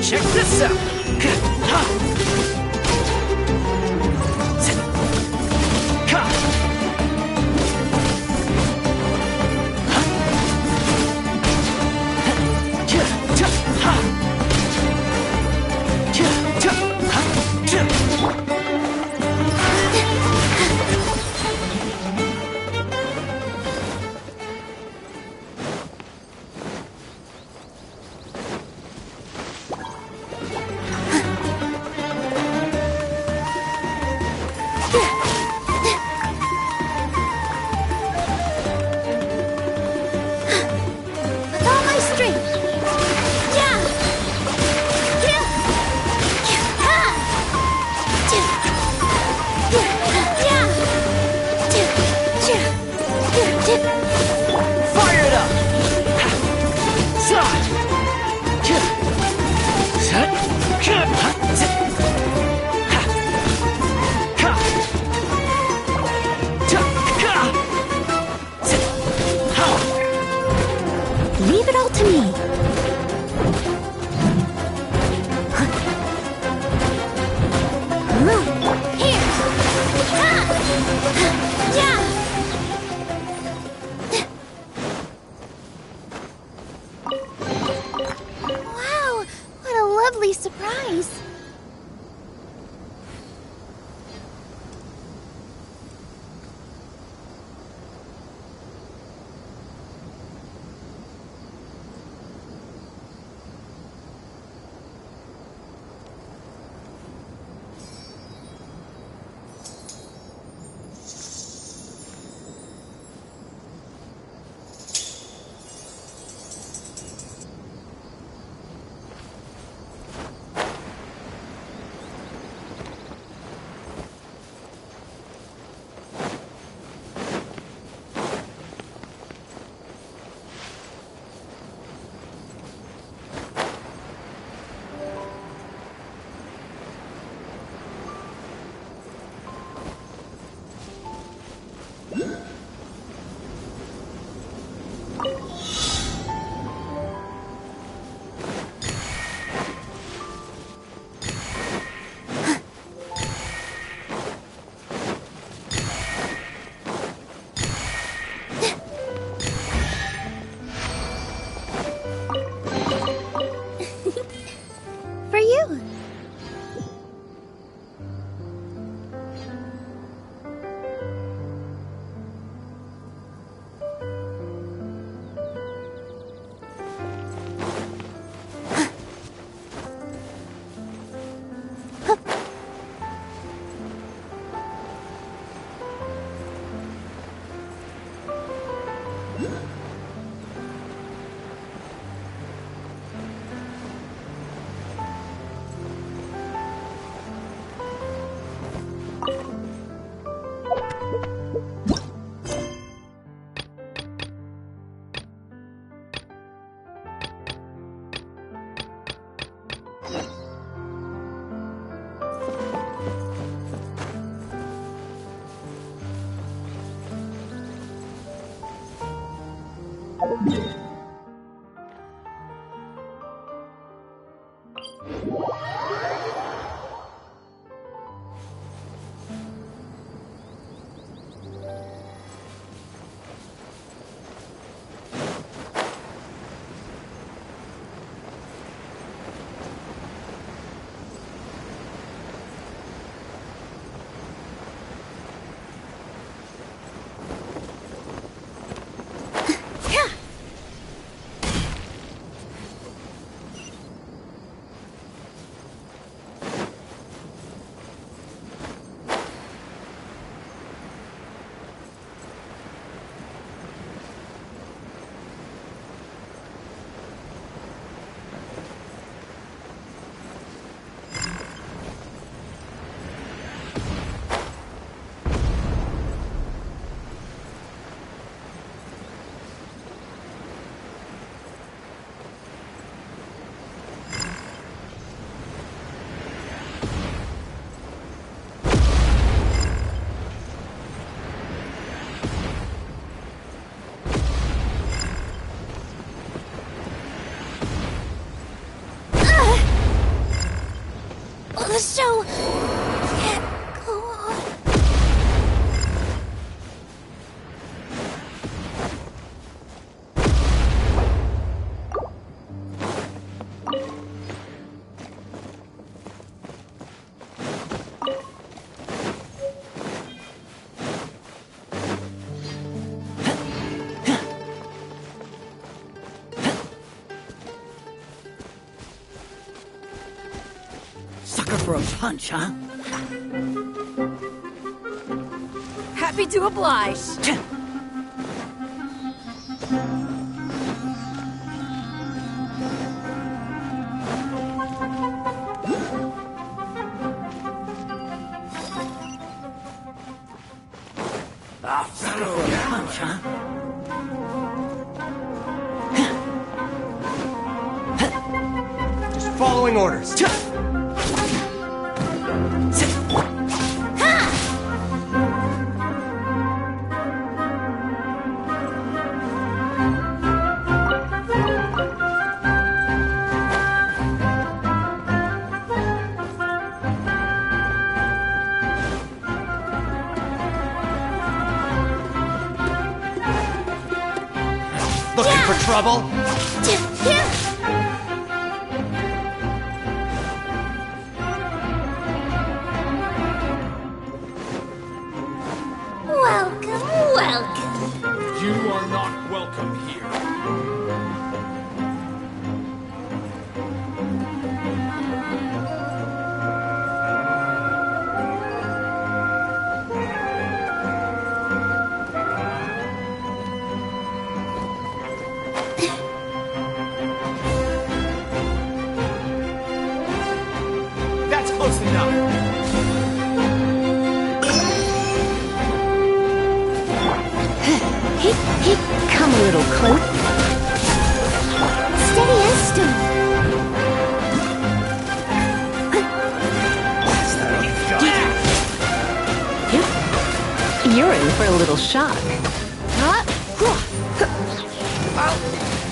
Speaker 6: Check this out!
Speaker 3: The show can't go on.
Speaker 19: Sucker for a punch, huh?
Speaker 2: Happy to oblige.
Speaker 19: Sucker for a punch, huh?
Speaker 20: Just following orders. Looking for trouble?
Speaker 12: Welcome, welcome.
Speaker 4: You are not welcome here.
Speaker 20: That's close enough.
Speaker 17: Come a little close.
Speaker 12: Steady as stone.
Speaker 17: You're in for a little shock.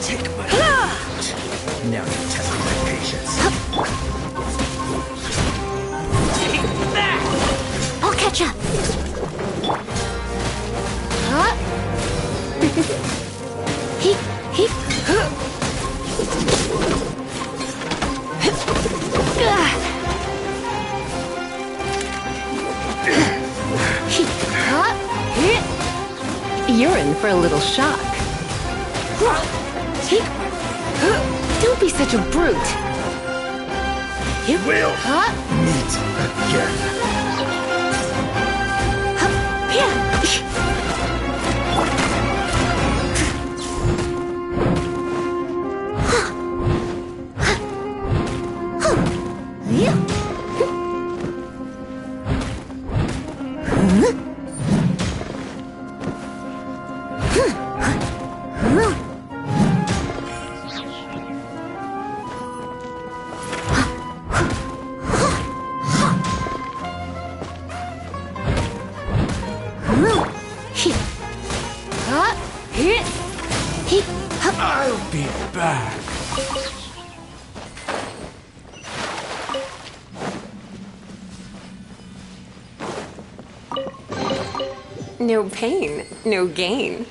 Speaker 20: Take my now you're testing my patience.
Speaker 12: Take that! I'll catch up.
Speaker 17: You're in for a little shock. Don't be such a brute.
Speaker 20: We'll meet again.
Speaker 17: No pain, no gain.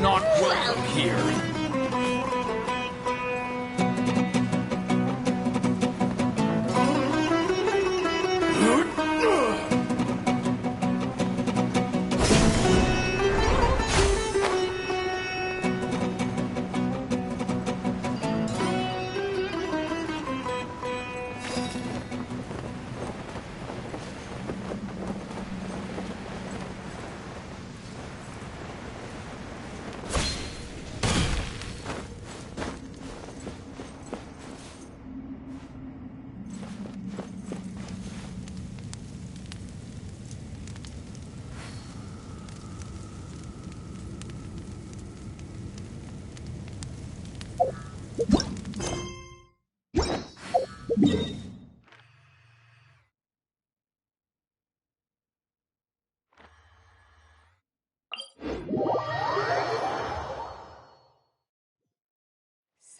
Speaker 20: not welcome here.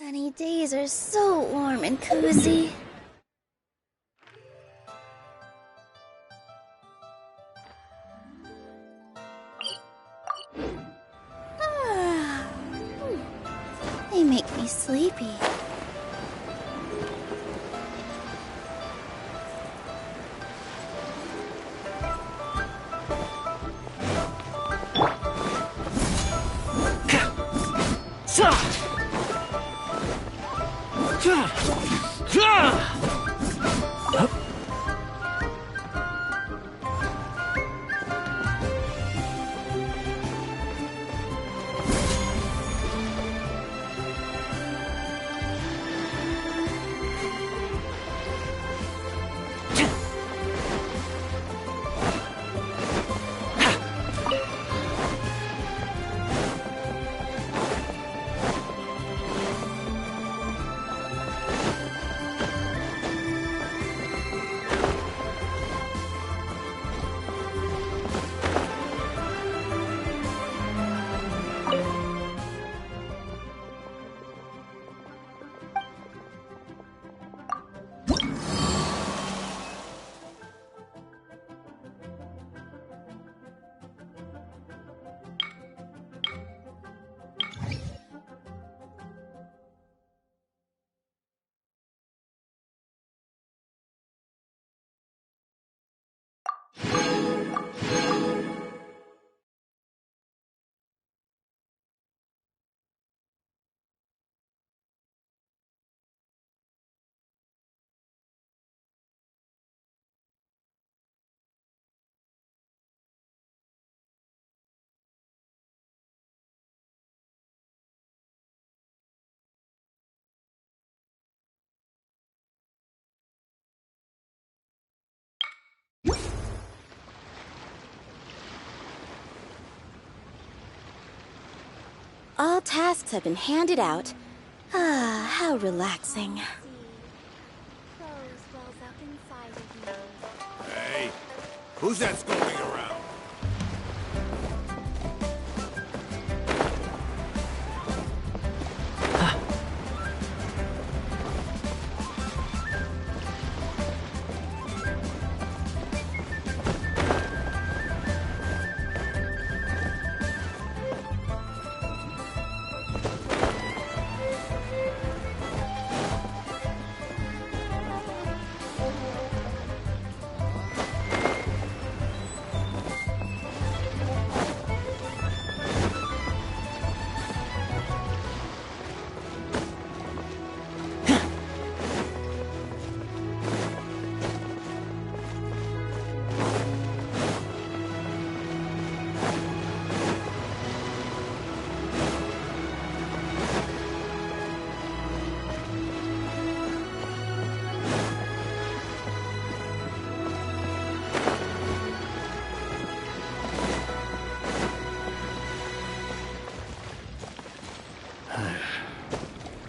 Speaker 11: Sunny days are so warm and cozy. They make me sleepy.
Speaker 16: All tasks have been handed out. Ah, how relaxing.
Speaker 20: Hey, who's that scoping around?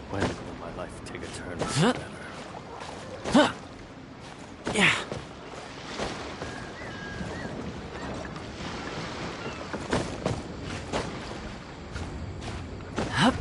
Speaker 4: When will my life take a turn for the better?
Speaker 6: Yeah. Hup.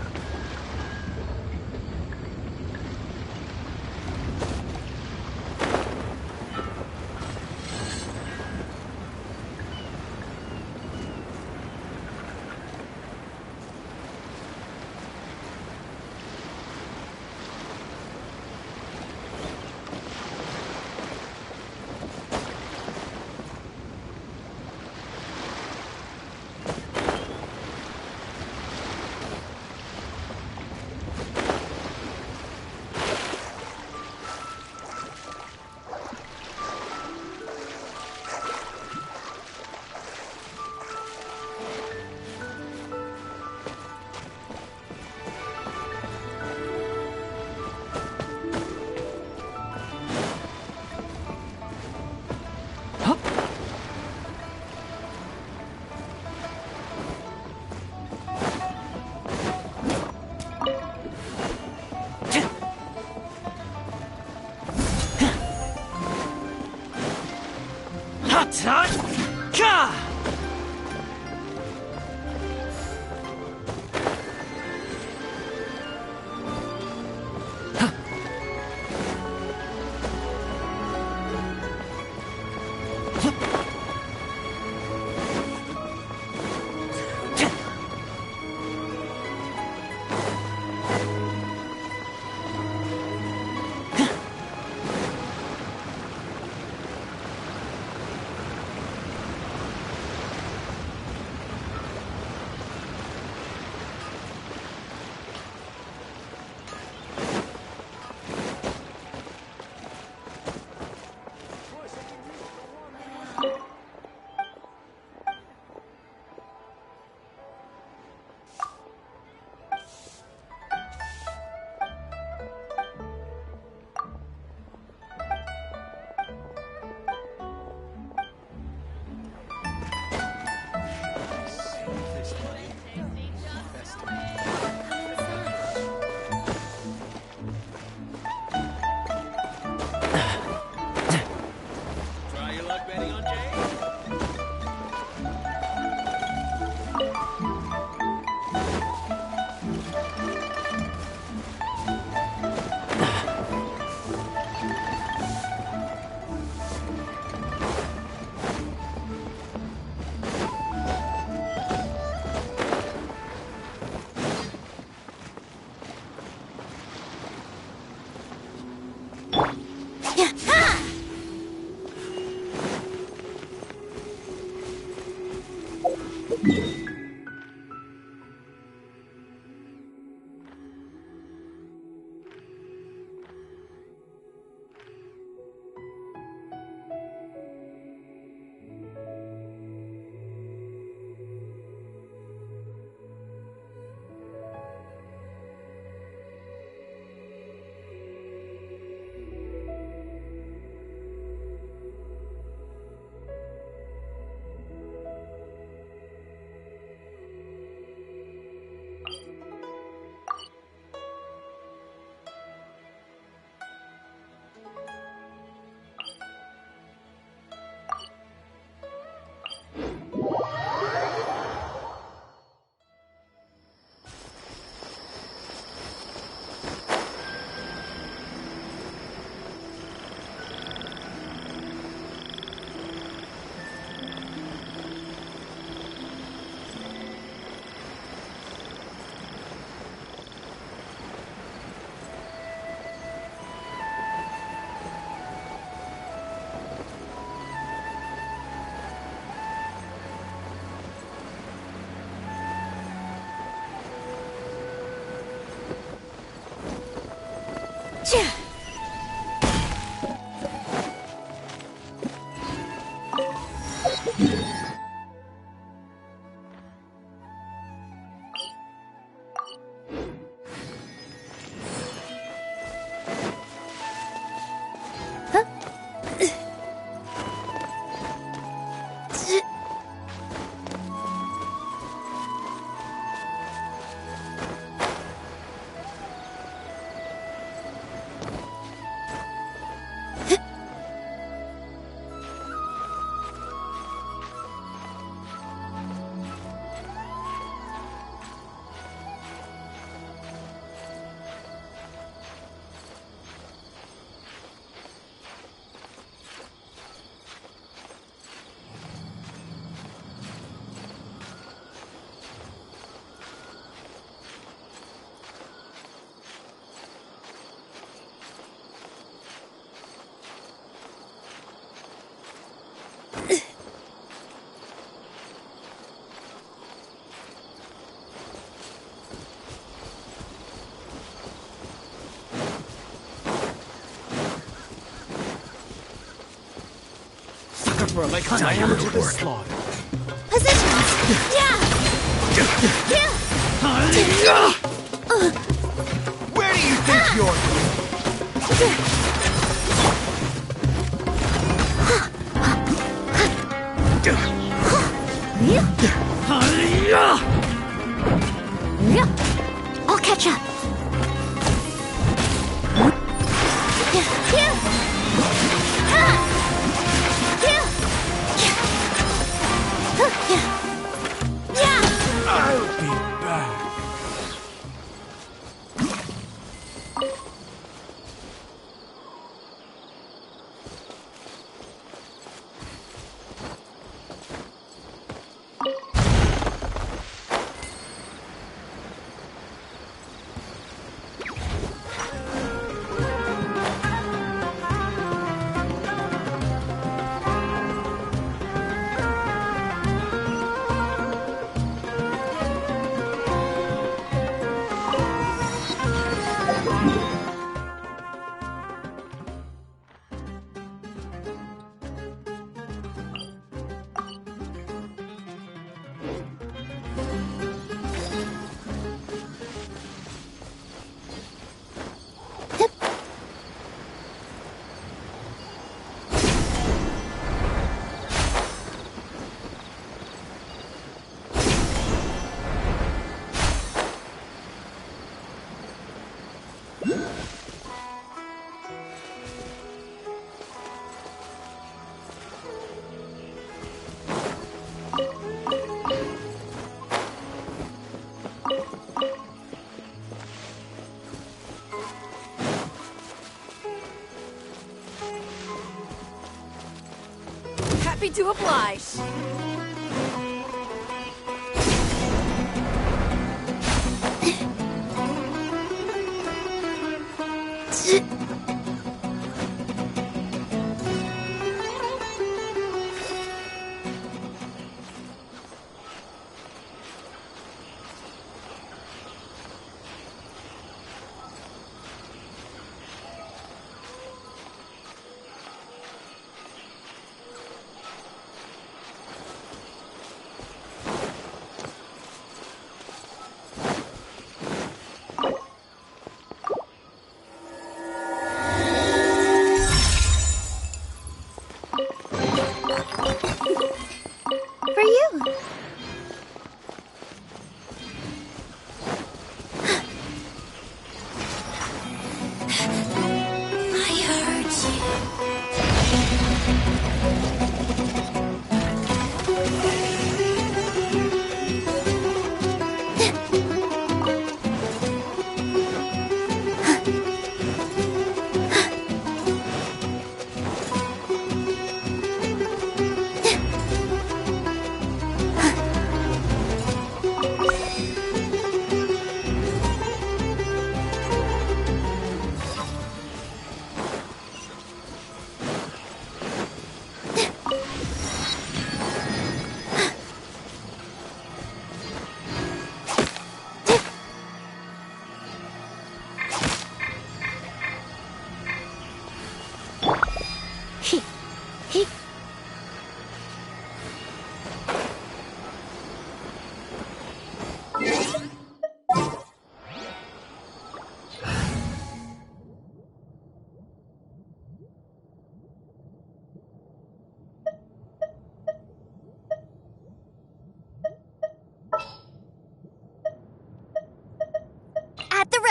Speaker 19: For a lifetime diameter to slaughter.
Speaker 12: Positions! Yeah!
Speaker 19: Where do you think you're
Speaker 12: I'll catch up.
Speaker 19: I'll be back.
Speaker 2: Happy to oblige.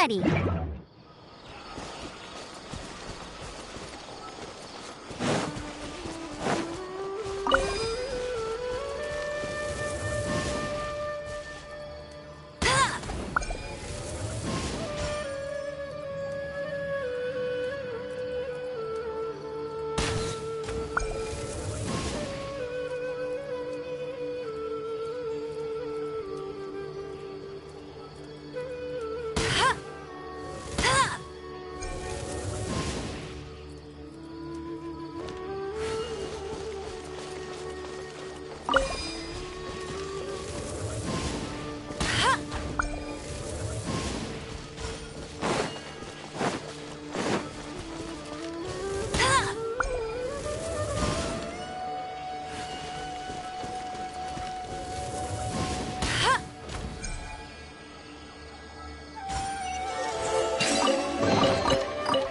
Speaker 9: ready.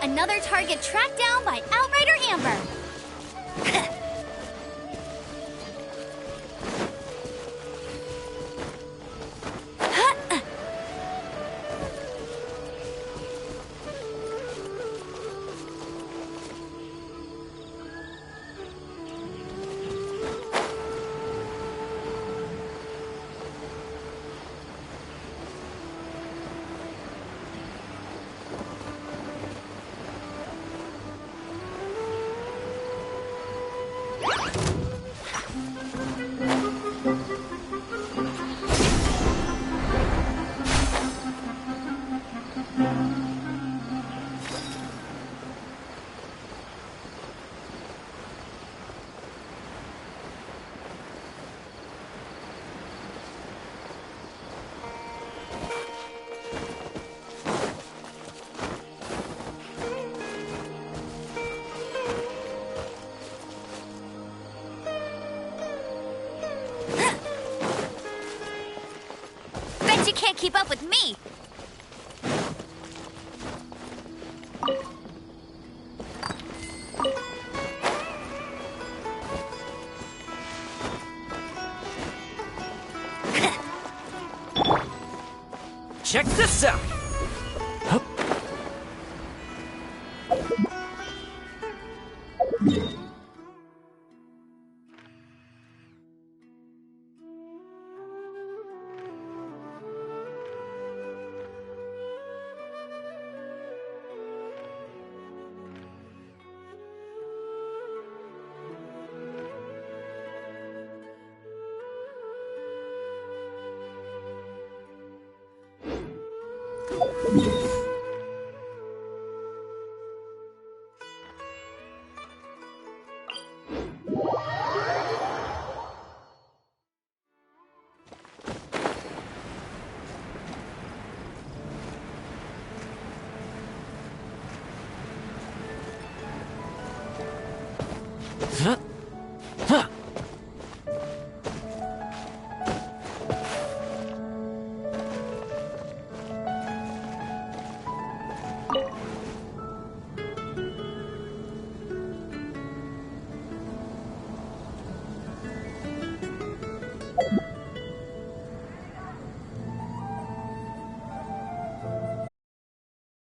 Speaker 9: Another target tracked down by Outrider Amber. Bet you can't keep up with me.
Speaker 6: Check this out! Huh?